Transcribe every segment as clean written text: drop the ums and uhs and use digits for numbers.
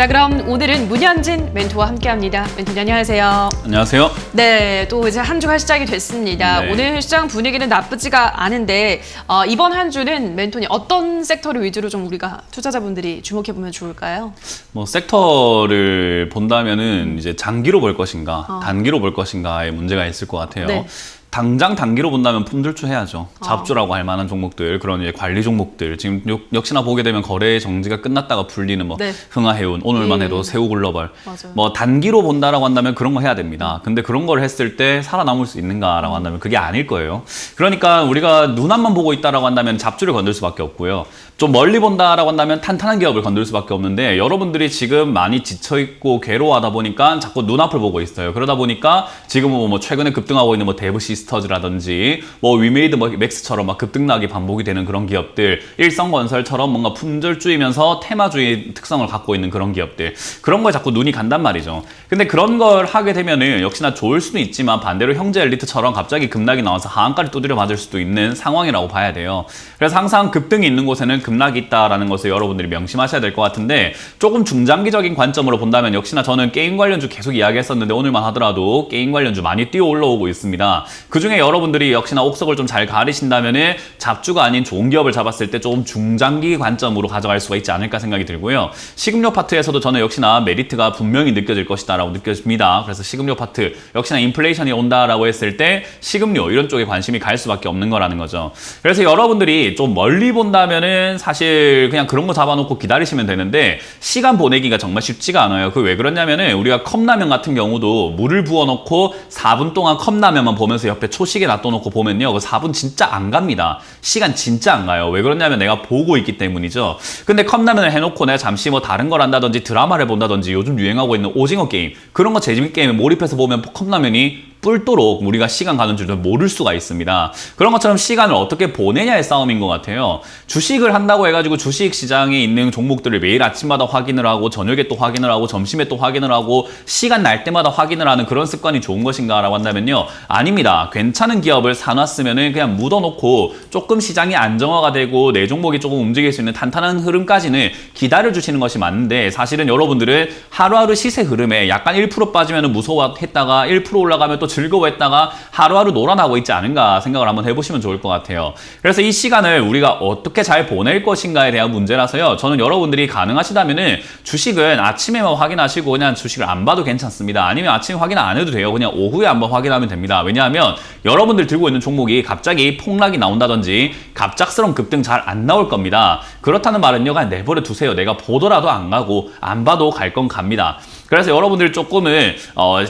자, 그럼 오늘은 문현진 멘토와 함께합니다. 멘토님 안녕하세요. 안녕하세요. 네, 또 이제 한 주가 시작이 됐습니다. 네. 오늘 시장 분위기는 나쁘지가 않은데 이번 한 주는 멘토님 어떤 섹터를 위주로 좀 우리가 투자자분들이 주목해 보면 좋을까요? 뭐 섹터를 본다면은 이제 장기로 볼 것인가, 단기로 볼 것인가의 문제가 있을 것 같아요. 네. 당장 단기로 본다면 품절주 해야죠. 잡주라고 할 만한 종목들, 그런 이제 관리 종목들. 지금 역시나 보게 되면 거래 정지가 끝났다가 풀리는 뭐 네. 흥하해운, 오늘만 해도 새우글로벌. 맞아요. 뭐 단기로 본다라고 한다면 그런 거 해야 됩니다. 근데 그런 걸 했을 때 살아남을 수 있는가라고 한다면 그게 아닐 거예요. 그러니까 우리가 눈앞만 보고 있다라고 한다면 잡주를 건들 수밖에 없고요. 좀 멀리 본다라고 한다면 탄탄한 기업을 건들 수밖에 없는데 여러분들이 지금 많이 지쳐있고 괴로워하다 보니까 자꾸 눈앞을 보고 있어요. 그러다 보니까 지금은 뭐 최근에 급등하고 있는 뭐 데브시스터즈라든지 뭐 위메이드 뭐 맥스처럼 막 급등락이 반복이 되는 그런 기업들, 일성건설처럼 뭔가 품절주이면서 테마주의 특성을 갖고 있는 그런 기업들, 그런 거에 자꾸 눈이 간단 말이죠. 근데 그런 걸 하게 되면은 역시나 좋을 수도 있지만 반대로 형제 엘리트처럼 갑자기 급락이 나와서 하한가를 두드려 맞을 수도 있는 상황이라고 봐야 돼요. 그래서 항상 급등이 있는 곳에는 급락이 있다라는 것을 여러분들이 명심하셔야 될 것 같은데, 조금 중장기적인 관점으로 본다면 역시나 저는 게임 관련주 계속 이야기했었는데 오늘만 하더라도 게임 관련주 많이 뛰어 올라오고 있습니다. 그중에 여러분들이 역시나 옥석을 좀 잘 가리신다면은 잡주가 아닌 좋은 기업을 잡았을 때 조금 중장기 관점으로 가져갈 수가 있지 않을까 생각이 들고요. 식음료 파트에서도 저는 역시나 메리트가 분명히 느껴질 것이다라고 느껴집니다. 그래서 식음료 파트 역시나 인플레이션이 온다라고 했을 때 식음료 이런 쪽에 관심이 갈 수밖에 없는 거라는 거죠. 그래서 여러분들이 좀 멀리 본다면은 사실 그냥 그런 거 잡아놓고 기다리시면 되는데 시간 보내기가 정말 쉽지가 않아요. 그 왜 그러냐면은 우리가 컵라면 같은 경우도 물을 부어놓고 4분 동안 컵라면만 보면서 옆에 초시계 놔둬놓고 보면요, 그 4분 진짜 안 갑니다. 시간 진짜 안 가요. 왜 그러냐면 내가 보고 있기 때문이죠. 근데 컵라면을 해놓고 내가 잠시 뭐 다른 걸 한다든지 드라마를 본다든지 요즘 유행하고 있는 오징어 게임, 그런 거 재밌게 게임에 몰입해서 보면 컵라면이 뿔도록 우리가 시간 가는 줄도 모를 수가 있습니다. 그런 것처럼 시간을 어떻게 보내냐의 싸움인 것 같아요. 주식을 한다고 해가지고 주식 시장에 있는 종목들을 매일 아침마다 확인을 하고 저녁에 또 확인을 하고 점심에 또 확인을 하고 시간 날 때마다 확인을 하는 그런 습관이 좋은 것인가 라고 한다면요, 아닙니다. 괜찮은 기업을 사놨으면은 그냥 묻어놓고 조금 시장이 안정화가 되고 내 종목이 조금 움직일 수 있는 탄탄한 흐름까지는 기다려주시는 것이 맞는데, 사실은 여러분들은 하루하루 시세 흐름에 약간 1% 빠지면 무서워했다가 1% 올라가면 또 즐거워했다가 하루하루 놀아나고 있지 않은가 생각을 한번 해보시면 좋을 것 같아요. 그래서 이 시간을 우리가 어떻게 잘 보낼 것인가에 대한 문제라서요, 저는 여러분들이 가능하시다면은 주식은 아침에만 확인하시고 그냥 주식을 안 봐도 괜찮습니다. 아니면 아침에 확인 안 해도 돼요. 그냥 오후에 한번 확인하면 됩니다. 왜냐하면 여러분들 들고 있는 종목이 갑자기 폭락이 나온다든지 갑작스러운 급등 잘 안 나올 겁니다. 그렇다는 말은요, 그냥 내버려 두세요. 내가 보더라도 안 가고 안 봐도 갈 건 갑니다. 그래서 여러분들 조금은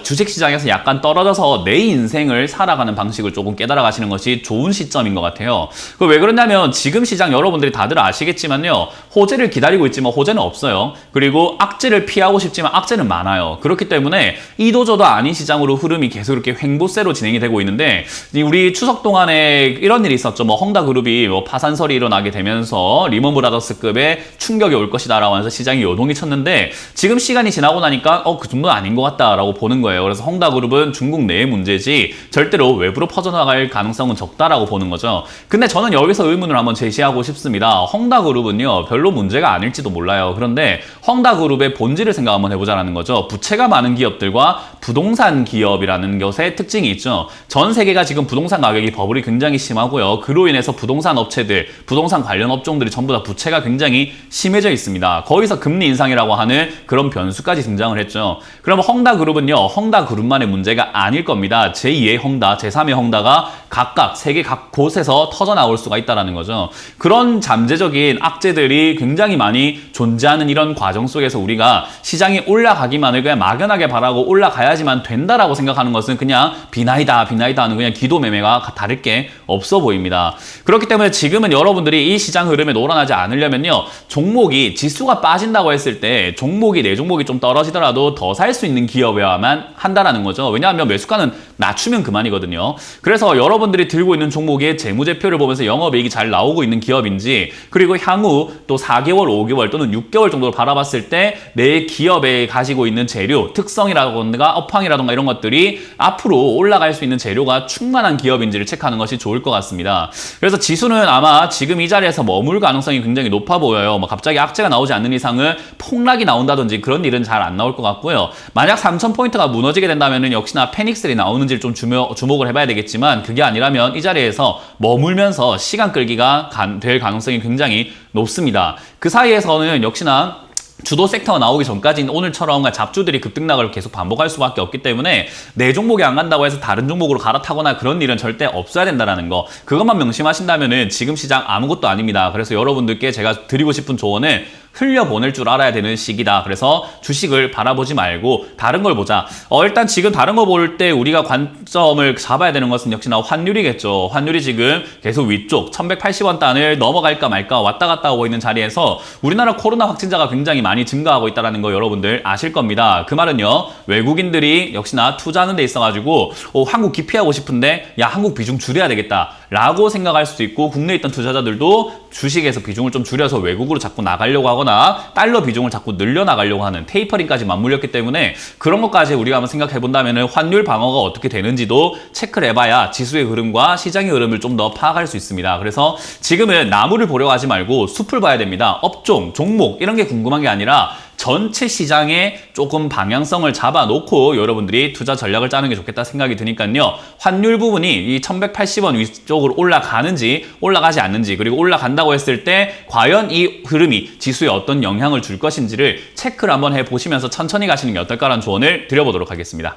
주식시장에서 약간 떨어져서 내 인생을 살아가는 방식을 조금 깨달아 가시는 것이 좋은 시점인 것 같아요. 왜 그러냐면 지금 시장 여러분들이 다들 아시겠지만요, 호재를 기다리고 있지만 호재는 없어요. 그리고 악재를 피하고 싶지만 악재는 많아요. 그렇기 때문에 이도저도 아닌 시장으로 흐름이 계속 이렇게 횡보세로 진행이 되고 있는데, 우리 추석 동안에 이런 일이 있었죠. 뭐 헝다그룹이 뭐 파산설이 일어나게 되면서 리먼브라더스급의 충격이 올 것이다라고 해서 시장이 요동이 쳤는데, 지금 시간이 지나고 나니까 그 정도는 아닌 것 같다라고 보는 거예요. 그래서 헝다그룹은 중국 내의 문제지 절대로 외부로 퍼져나갈 가능성은 적다라고 보는 거죠. 근데 저는 여기서 의문을 한번 제시하고 싶습니다. 헝다그룹은요, 별로 문제가 아닐지도 몰라요. 그런데 헝다그룹의 본질을 생각 한번 해보자라는 거죠. 부채가 많은 기업들과 부동산 기업이라는 것의 특징이 있죠. 전 세계가 지금 부동산 가격이 버블이 굉장히 심하고요. 그로 인해서 부동산 업체들, 부동산 관련 업종들이 전부 다 부채가 굉장히 심해져 있습니다. 거기서 금리 인상이라고 하는 그런 변수까지 등장을 했죠. 그럼 헝다그룹은요, 헝다그룹만의 문제가 아닐 겁니다. 제2의 헝다, 제3의 헝다가 각각 세계 각 곳에서 터져나올 수가 있다는 거죠. 그런 잠재적인 악재들이 굉장히 많이 존재하는 이런 과정 속에서 우리가 시장이 올라가기만을 그냥 막연하게 바라고 올라가야지만 된다라고 생각하는 것은 그냥 비나이다 하는 그냥 기도매매가 다를 게 없어 보입니다. 그렇기 때문에 지금은 여러분들이 이 시장 흐름에 놀아나지 않으려면요, 종목이 지수가 빠진다고 했을 때 종목이 내 종목이 좀 떨어지더라도 더 살 수 있는 기업이어야만 한다라는 거죠. 왜냐하면 매수가는 낮추면 그만이거든요. 그래서 여러분들이 들고 있는 종목의 재무제표를 보면서 영업이익이 잘 나오고 있는 기업인지, 그리고 향후 또 4개월, 5개월 또는 6개월 정도를 바라봤을 때 내 기업에 가지고 있는 재료, 특성이라든가 업황이라든가 이런 것들이 앞으로 올라갈 수 있는 재료가 충만한 기업인지를 체크하는 것이 좋을 것 같습니다. 그래서 지수는 아마 지금 이 자리에서 머물 가능성이 굉장히 높아 보여요. 뭐 갑자기 악재가 나오지 않는 이상은 폭락이 나온다든지 그런 일은 잘 안 나올 것 같고요. 만약 3,000포인트가 무너지게 된다면 역시나 패닉셀이 나오는지를 좀 주목을 해봐야 되겠지만, 그게 아니라면 이 자리에서 머물면서 시간 끌기가 될 가능성이 굉장히 높습니다. 그 사이에서는 역시나 주도 섹터가 나오기 전까지는 오늘처럼 잡주들이 급등락을 계속 반복할 수밖에 없기 때문에 내 종목이 안 간다고 해서 다른 종목으로 갈아타거나 그런 일은 절대 없어야 된다는 거, 그것만 명심하신다면 지금 시장 아무것도 아닙니다. 그래서 여러분들께 제가 드리고 싶은 조언은 흘려보낼 줄 알아야 되는 시기다. 그래서 주식을 바라보지 말고 다른 걸 보자. 일단 지금 다른 거 볼 때 우리가 관점을 잡아야 되는 것은 역시나 환율이겠죠. 환율이 지금 계속 위쪽 1180원 단을 넘어갈까 말까 왔다 갔다 하고 있는 자리에서 우리나라 코로나 확진자가 굉장히 많이 증가하고 있다는 거 여러분들 아실 겁니다. 그 말은요, 외국인들이 역시나 투자하는 데 있어가지고 한국 기피하고 싶은데 야, 한국 비중 줄여야 되겠다 라고 생각할 수도 있고, 국내에 있던 투자자들도 주식에서 비중을 좀 줄여서 외국으로 자꾸 나가려고 하거나 달러 비중을 자꾸 늘려나가려고 하는 테이퍼링까지 맞물렸기 때문에 그런 것까지 우리가 한번 생각해 본다면 환율 방어가 어떻게 되는지도 체크를 해봐야 지수의 흐름과 시장의 흐름을 좀 더 파악할 수 있습니다. 그래서 지금은 나무를 보려고 하지 말고 숲을 봐야 됩니다. 업종, 종목 이런 게 궁금한 게 아니라 전체 시장에 조금 방향성을 잡아놓고 여러분들이 투자 전략을 짜는 게 좋겠다 생각이 드니까요. 환율 부분이 이 1180원 위쪽으로 올라가는지 올라가지 않는지, 그리고 올라간다고 했을 때 과연 이 흐름이 지수에 어떤 영향을 줄 것인지를 체크를 한번 해보시면서 천천히 가시는 게 어떨까라는 조언을 드려보도록 하겠습니다.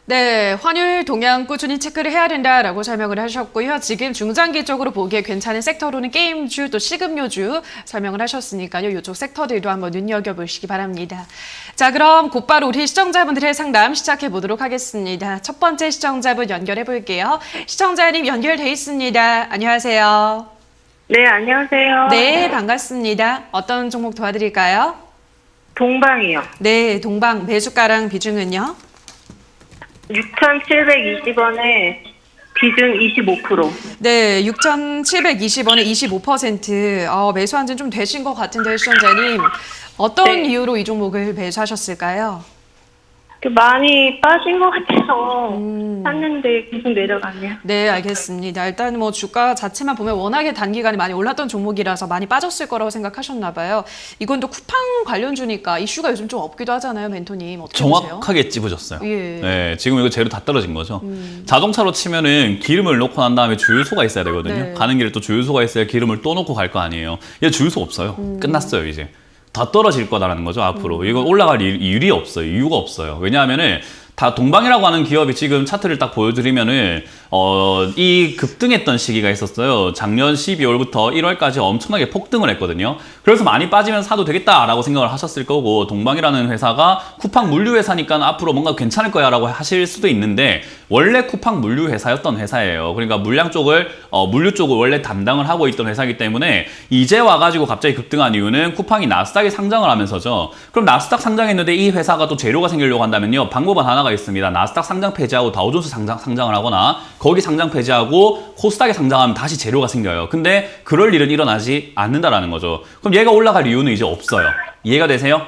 네, 환율 동향 꾸준히 체크를 해야 된다라고 설명을 하셨고요. 지금 중장기적으로 보기에 괜찮은 섹터로는 게임주 또 식음료주 설명을 하셨으니까요. 이쪽 섹터들도 한번 눈여겨보시기 바랍니다. 자, 그럼 곧바로 우리 시청자분들의 상담 시작해 보도록 하겠습니다. 첫 번째 시청자분 연결해 볼게요. 시청자님 연결돼 있습니다. 안녕하세요. 네, 안녕하세요. 네, 반갑습니다. 어떤 종목 도와드릴까요? 동방이요. 네, 동방 매수가랑 비중은요? 6,720원에 비중 25%. 네, 6,720원에 25%. 매수한 지는 좀 되신 것 같은데 시청자님. 어떤 네. 이유로 이 종목을 매수하셨을까요? 많이 빠진 것 같아서 샀는데 계속 내려가네요. 네, 알겠습니다. 일단 뭐 주가 자체만 보면 워낙에 단기간에 많이 올랐던 종목이라서 많이 빠졌을 거라고 생각하셨나 봐요. 이건 또 쿠팡 관련주니까 이슈가 요즘 좀 없기도 하잖아요, 멘토님. 어떻게 보세요? 정확하게 찝으셨어요. 예. 네, 지금 이거 재료 다 떨어진 거죠. 자동차로 치면은 기름을 넣고 난 다음에 주유소가 있어야 되거든요. 네. 가는 길에 또 주유소가 있어야 기름을 또 넣고 갈 거 아니에요. 얘 주유소 없어요. 끝났어요, 이제. 다 떨어질 거다라는 거죠, 앞으로. 이건 올라갈 이유가 없어요. 이유가 없어요. 왜냐하면은 다 동방이라고 하는 기업이 지금 차트를 딱 보여드리면은 이 급등했던 시기가 있었어요. 작년 12월부터 1월까지 엄청나게 폭등을 했거든요. 그래서 많이 빠지면 사도 되겠다라고 생각을 하셨을 거고, 동방이라는 회사가 쿠팡 물류 회사니까 앞으로 뭔가 괜찮을 거야라고 하실 수도 있는데 원래 쿠팡 물류 회사였던 회사예요. 그러니까 물류 쪽을 원래 담당을 하고 있던 회사이기 때문에 이제 와가지고 갑자기 급등한 이유는 쿠팡이 나스닥에 상장을 하면서죠. 그럼 나스닥 상장했는데 이 회사가 또 재료가 생기려고 한다면요, 방법은 하나가 있습니다. 나스닥 상장 폐지하고 다우존스 상장을 하거나 거기 상장 폐지하고 코스닥에 상장하면 다시 재료가 생겨요. 근데 그럴 일은 일어나지 않는다라는 거죠. 그럼 얘가 올라갈 이유는 이제 없어요. 이해가 되세요?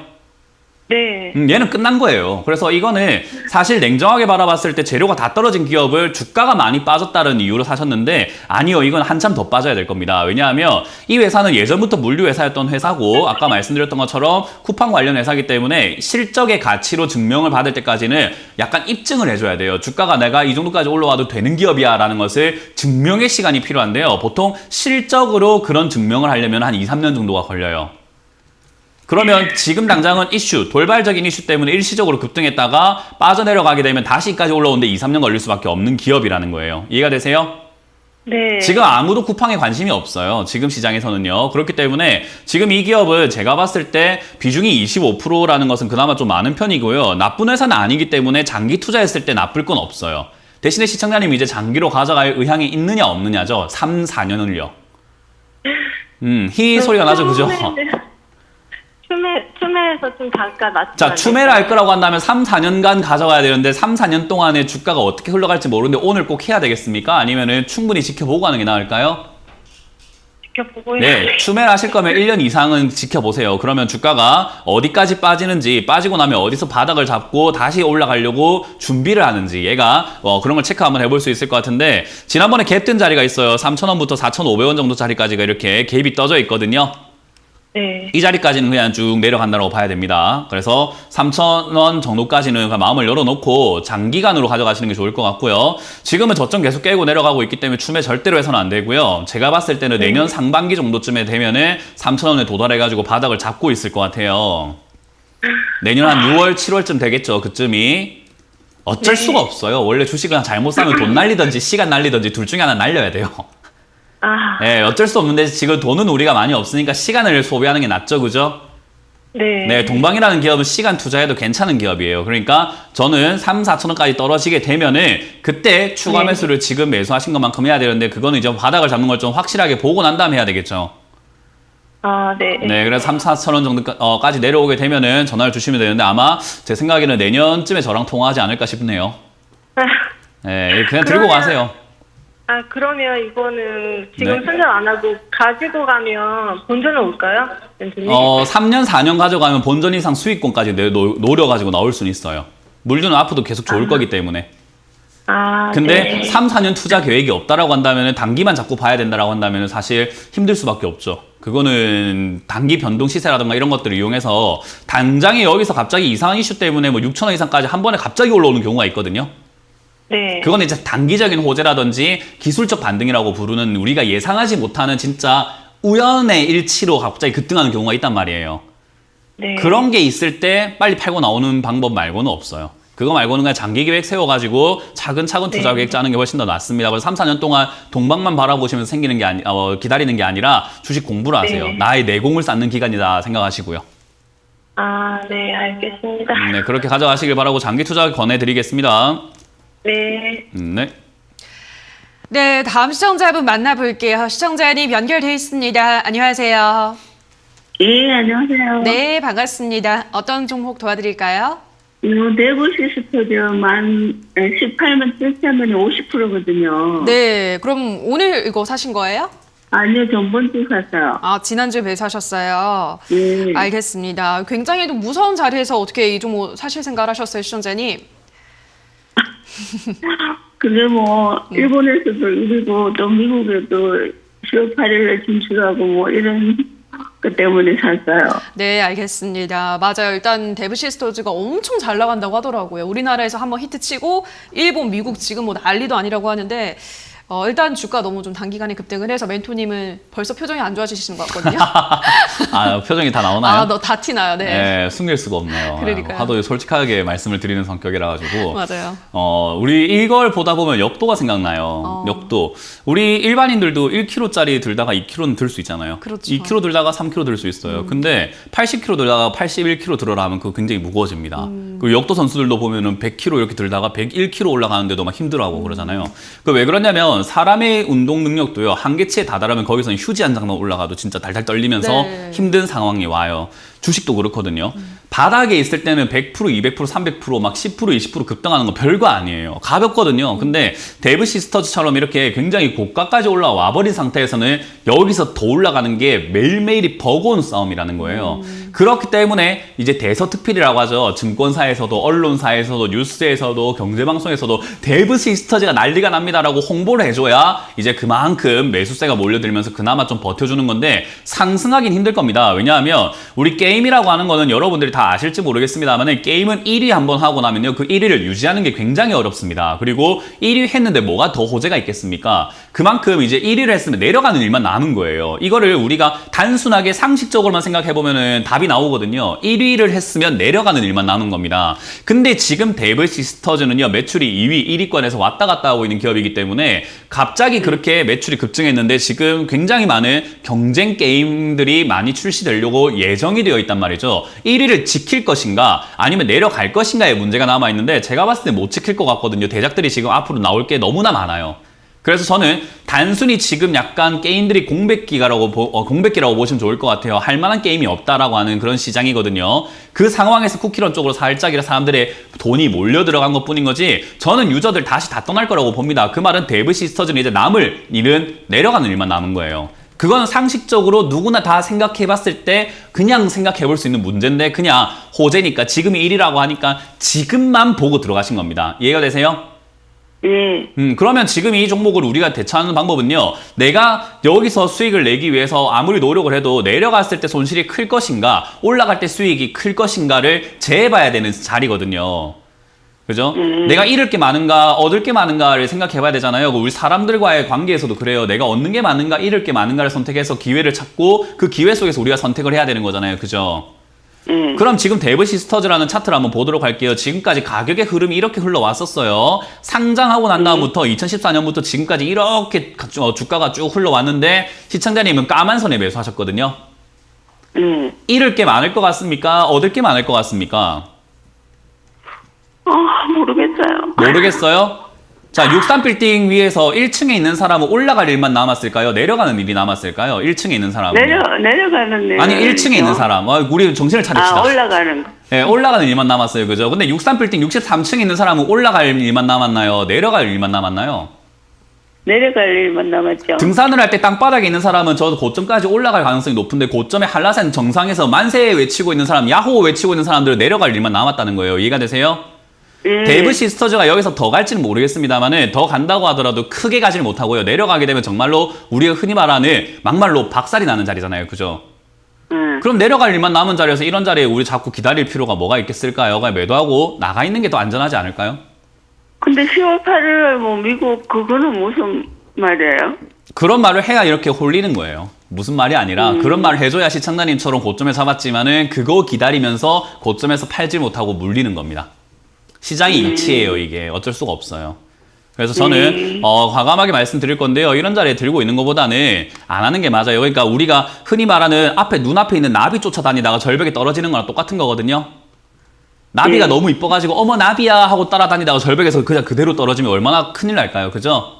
네. 얘는 끝난 거예요. 그래서 이거는 사실 냉정하게 바라봤을 때 재료가 다 떨어진 기업을 주가가 많이 빠졌다는 이유로 사셨는데, 아니요, 이건 한참 더 빠져야 될 겁니다. 왜냐하면 이 회사는 예전부터 물류 회사였던 회사고, 아까 말씀드렸던 것처럼 쿠팡 관련 회사이기 때문에 실적의 가치로 증명을 받을 때까지는 약간 입증을 해줘야 돼요. 주가가 내가 이 정도까지 올라와도 되는 기업이야 라는 것을 증명의 시간이 필요한데요. 보통 실적으로 그런 증명을 하려면 한 2, 3년 정도가 걸려요. 그러면 지금 당장은 돌발적인 이슈 때문에 일시적으로 급등했다가 빠져내려가게 되면 다시까지 올라오는데 2, 3년 걸릴 수밖에 없는 기업이라는 거예요. 이해가 되세요? 네. 지금 아무도 쿠팡에 관심이 없어요. 지금 시장에서는요. 그렇기 때문에 지금 이 기업은 제가 봤을 때 비중이 25%라는 것은 그나마 좀 많은 편이고요. 나쁜 회사는 아니기 때문에 장기 투자했을 때 나쁠 건 없어요. 대신에 시청자님이 이제 장기로 가져갈 의향이 있느냐 없느냐죠. 3, 4년을요. 희 소리가 나죠, 그죠? 춤에서 좀 단가 낮추면 자, 안 추매를 될까요? 할 거라고 한다면 3, 4년간 가져가야 되는데 3, 4년 동안에 주가가 어떻게 흘러갈지 모르는데 오늘 꼭 해야 되겠습니까? 아니면은 충분히 지켜보고 하는 게 나을까요? 지켜보고 네, 추매를 하실 거면 1년 이상은 지켜보세요. 그러면 주가가 어디까지 빠지는지, 빠지고 나면 어디서 바닥을 잡고 다시 올라가려고 준비를 하는지, 얘가 그런 걸 체크 한번 해볼 수 있을 것 같은데, 지난번에 갭 뜬 자리가 있어요. 3,000원부터 4,500원 정도 자리까지가 이렇게 갭이 떠져 있거든요. 네. 이 자리까지는 그냥 쭉 내려간다고 봐야 됩니다. 그래서 3,000원 정도까지는 마음을 열어놓고 장기간으로 가져가시는 게 좋을 것 같고요. 지금은 저점 계속 깨고 내려가고 있기 때문에 추매 절대로 해서는 안 되고요. 제가 봤을 때는 내년 상반기 정도쯤에 되면은 3,000원에 도달해가지고 바닥을 잡고 있을 것 같아요. 내년 한 6월, 7월쯤 되겠죠. 그쯤이. 어쩔 수가 없어요. 원래 주식은 잘못 사면 돈 날리든지 시간 날리든지 둘 중에 하나 날려야 돼요. 아, 네, 어쩔 수 없는데 지금 돈은 우리가 많이 없으니까 시간을 소비하는 게 낫죠, 그죠? 네. 네, 동방이라는 기업은 시간 투자해도 괜찮은 기업이에요. 그러니까 저는 3, 4천 원까지 떨어지게 되면은 그때 추가 네. 매수를 지금 매수하신 것만큼 해야 되는데 그거는 이제 바닥을 잡는 걸 좀 확실하게 보고 난 다음에 해야 되겠죠. 아, 네. 네, 그래서 3, 4천 원 정도까지 내려오게 되면은 전화를 주시면 되는데 아마 제 생각에는 내년쯤에 저랑 통화하지 않을까 싶네요. 네, 그냥 들고 그러면- 가세요. 아, 그러면 이거는 지금 네. 손절 안 하고 가지고 가면 본전은 올까요? 멘토님? 3년, 4년 가져가면 본전 이상 수익권까지 노려가지고 나올 수는 있어요. 물류는 앞으로도 계속 좋을 거기 때문에. 아, 근데 네. 3, 4년 투자 계획이 없다라고 한다면 단기만 잡고 봐야 된다라고 한다면 사실 힘들 수밖에 없죠. 그거는 단기 변동 시세라든가 이런 것들을 이용해서 당장에 여기서 갑자기 이상한 이슈 때문에 뭐 6천 원 이상까지 한 번에 갑자기 올라오는 경우가 있거든요. 네. 그건 이제 단기적인 호재라든지 기술적 반등이라고 부르는 우리가 예상하지 못하는 진짜 우연의 일치로 갑자기 급등하는 경우가 있단 말이에요. 네. 그런 게 있을 때 빨리 팔고 나오는 방법 말고는 없어요. 그거 말고는 그냥 장기 계획 세워가지고 차근차근 투자 네. 계획 짜는 게 훨씬 더 낫습니다. 그래서 3, 4년 동안 동방만 바라보시면서 생기는 게 기다리는 게 아니라 주식 공부를 하세요. 네. 나의 내공을 쌓는 기간이다 생각하시고요. 아, 네, 알겠습니다. 네, 그렇게 가져가시길 바라고 장기 투자 권해드리겠습니다. 네. 네. 네, 다음 시청자분 만나볼게요. 시청자님 연결돼 있습니다. 안녕하세요. 예, 안녕하세요. 네, 반갑습니다. 어떤 종목 도와드릴까요? 대구 시스터즈 18만 7천원이 50%거든요. 네, 그럼 오늘 이거 사신 거예요? 아니요, 전번주 샀어요. 아, 지난주에 매수하셨어요. 예. 알겠습니다. 굉장히 좀 무서운 자리에서 어떻게 이 종목 사실 생각을 하셨어요, 시청자님? 그게 뭐, 일본에서도 이기고, 또 미국에도 10월 8일에 진출하고, 뭐, 이런 것 때문에 샀어요. 네, 알겠습니다. 맞아요. 일단 데브시스터즈가 엄청 잘 나간다고 하더라고요. 우리나라에서 한번 히트치고 일본, 미국 지금 뭐 난리도 아니라고 하는데 일단 주가 너무 좀 단기간에 급등을 해서 멘토님은 벌써 표정이 안 좋아지시는 것 같거든요. 아, 표정이 다 나오나요? 아, 너 다 티나요. 네. 네, 숨길 수가 없네요. 그러니까요. 하도 솔직하게 말씀을 드리는 성격이라 가지고. 맞아요. 우리 이걸 보다 보면 역도가 생각나요. 역도. 우리 일반인들도 1kg짜리 들다가 2kg는 들 수 있잖아요. 그렇죠. 2kg 들다가 3kg 들 수 있어요. 근데 80kg 들다가 81kg 들어라 하면 그거 굉장히 무거워집니다. 그리고 역도 선수들도 보면은 100kg 이렇게 들다가 101kg 올라가는데도 막 힘들어하고 그러잖아요. 그 왜 그러냐면 사람의 운동 능력도요. 한계치에 다다르면 거기서는 휴지 한 장만 올라가도 진짜 달달 떨리면서 네. 힘든 상황이 와요. 주식도 그렇거든요. 바닥에 있을 때는 100%, 200%, 300%, 막 10%, 20% 급등하는 거 별거 아니에요. 가볍거든요. 근데 데브 시스터즈처럼 이렇게 굉장히 고가까지 올라와 버린 상태에서는 여기서 더 올라가는 게 매일매일이 버거운 싸움이라는 거예요. 그렇기 때문에 이제 대서특필이라고 하죠. 증권사에서도 언론사에서도 뉴스에서도 경제방송에서도 데브 시스터즈가 난리가 납니다라고 홍보를 해줘야 이제 그만큼 매수세가 몰려들면서 그나마 좀 버텨주는 건데 상승하긴 힘들 겁니다. 왜냐하면 우리 게임이라고 하는 거는 여러분들이 다 아실지 모르겠습니다만 게임은 1위 한번 하고 나면요 그 1위를 유지하는 게 굉장히 어렵습니다. 그리고 1위 했는데 뭐가 더 호재가 있겠습니까? 그만큼 이제 1위를 했으면 내려가는 일만 남은 거예요. 이거를 우리가 단순하게 상식적으로만 생각해보면은 답이 나오거든요. 1위를 했으면 내려가는 일만 남은 겁니다. 근데 지금 데브 시스터즈는요 매출이 2위, 1위권에서 왔다 갔다 하고 있는 기업이기 때문에 갑자기 그렇게 매출이 급증했는데 지금 굉장히 많은 경쟁 게임들이 많이 출시되려고 예정이 되어 있단 말이죠. 1위를 지킬 것인가 아니면 내려갈 것인가의 문제가 남아있는데 제가 봤을 때 못 지킬 것 같거든요. 대작들이 지금 앞으로 나올 게 너무나 많아요. 그래서 저는 단순히 지금 약간 게임들이 공백기라고 보시면 좋을 것 같아요. 할 만한 게임이 없다라고 하는 그런 시장이거든요. 그 상황에서 쿠키런 쪽으로 살짝 사람들의 돈이 몰려 들어간 것 뿐인 거지, 저는 유저들 다시 다 떠날 거라고 봅니다. 그 말은 데브 시스터즈는 이제 남을 일은 내려가는 일만 남은 거예요. 그건 상식적으로 누구나 다 생각해 봤을 때 그냥 생각해 볼 수 있는 문제인데, 그냥 호재니까 지금이 1이라고 하니까 지금만 보고 들어가신 겁니다. 이해가 되세요? 예. 그러면 지금 이 종목을 우리가 대처하는 방법은요, 내가 여기서 수익을 내기 위해서 아무리 노력을 해도 내려갔을 때 손실이 클 것인가, 올라갈 때 수익이 클 것인가를 재봐야 되는 자리거든요. 그죠? 내가 잃을 게 많은가, 얻을 게 많은가를 생각해 봐야 되잖아요. 우리 사람들과의 관계에서도 그래요. 내가 얻는 게 많은가, 잃을 게 많은가를 선택해서 기회를 찾고, 그 기회 속에서 우리가 선택을 해야 되는 거잖아요. 그죠? 그럼 지금 데브 시스터즈라는 차트를 한번 보도록 할게요. 지금까지 가격의 흐름이 이렇게 흘러왔었어요. 상장하고 난 다음부터 2014년부터 지금까지 이렇게 주가가 쭉 흘러왔는데, 시청자님은 까만 선에 매수하셨거든요. 잃을 게 많을 것 같습니까? 얻을 게 많을 것 같습니까? 모르겠어요. 모르겠어요? 자, 63빌딩 위에서 1층에 있는 사람은 올라갈 일만 남았을까요? 내려가는 일이 남았을까요? 1층에 있는 사람은. 내려가는 일. 아니, 1층에 있는 사람. 우리 정신을 차립시다. 올라가는 거. 네, 올라가는 일만 남았어요. 그죠? 근데 63빌딩 63층에 있는 사람은 올라갈 일만 남았나요? 내려갈 일만 남았나요? 내려갈 일만 남았죠. 등산을 할 때 땅바닥에 있는 사람은 저 고점까지 올라갈 가능성이 높은데, 고점의 한라산 정상에서 만세 외치고 있는 사람, 야호 외치고 있는 사람들은 내려갈 일만 남았다는 거예요. 이해가 되세요? 데브 시스터즈가 여기서 더 갈지는 모르겠습니다만은, 더 간다고 하더라도 크게 가지는 못하고요. 내려가게 되면 정말로 우리가 흔히 말하는 막말로 박살이 나는 자리잖아요. 그죠? 그럼 내려갈 일만 남은 자리에서 이런 자리에 우리 자꾸 기다릴 필요가 뭐가 있겠을까요? 그냥 매도하고 나가 있는 게 더 안전하지 않을까요? 근데 10월 8일 뭐 미국 그거는 무슨 말이에요? 그런 말을 해야 이렇게 홀리는 거예요. 무슨 말이 아니라 그런 말을 해줘야 시청자님처럼 고점에 잡았지만은 그거 기다리면서 고점에서 팔지 못하고 물리는 겁니다. 시장이 이치예요. 이게 어쩔 수가 없어요. 그래서 저는 과감하게 말씀드릴 건데요. 이런 자리에 들고 있는 것보다는 안 하는 게 맞아요. 그러니까 우리가 흔히 말하는 눈앞에 있는 나비 쫓아다니다가 절벽에 떨어지는 거랑 똑같은 거거든요. 나비가 너무 이뻐가지고 어머 나비야 하고 따라다니다가 절벽에서 그냥 그대로 떨어지면 얼마나 큰일 날까요. 그죠?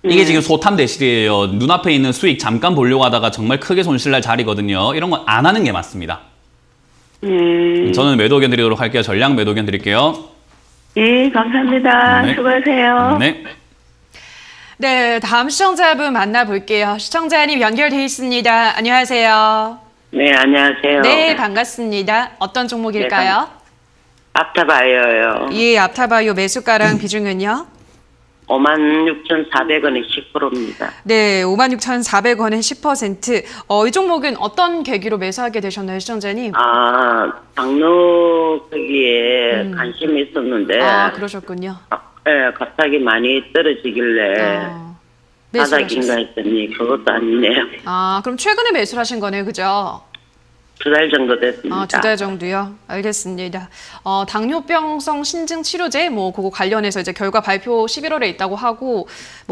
이게 지금 소탐 대실이에요. 눈앞에 있는 수익 잠깐 보려고 하다가 정말 크게 손실날 자리거든요. 이런 건 안 하는 게 맞습니다. 저는 매도 의견 드리도록 할게요. 전량 매도 의견 드릴게요. 예, 감사합니다. 네. 수고하세요. 네. 네, 다음 시청자분 만나볼게요. 시청자님 연결돼 있습니다. 안녕하세요. 네, 안녕하세요. 네, 반갑습니다. 어떤 종목일까요? 앞타바이어요. 예, 앞타바이오 매수가랑 비중은요? 56,400원에 10%입니다. 네, 56,400원에 10%. 이 종목은 어떤 계기로 매수하게 되셨나요, 시청자님? 당뇨 거기에 관심이 있었는데, 그러셨군요. 예, 갑자기 많이 떨어지길래 바닥인가 매수하셨어요. 했더니 그것도 아니네요. 그럼 최근에 매수를 하신 거네요, 그죠? 2달 정도 됐습니다. 2달 정도요? 알겠습니다. 당뇨병성 신증 치료제, 그거 관련해서 이제 결과 발표 11월에 있다고 하고,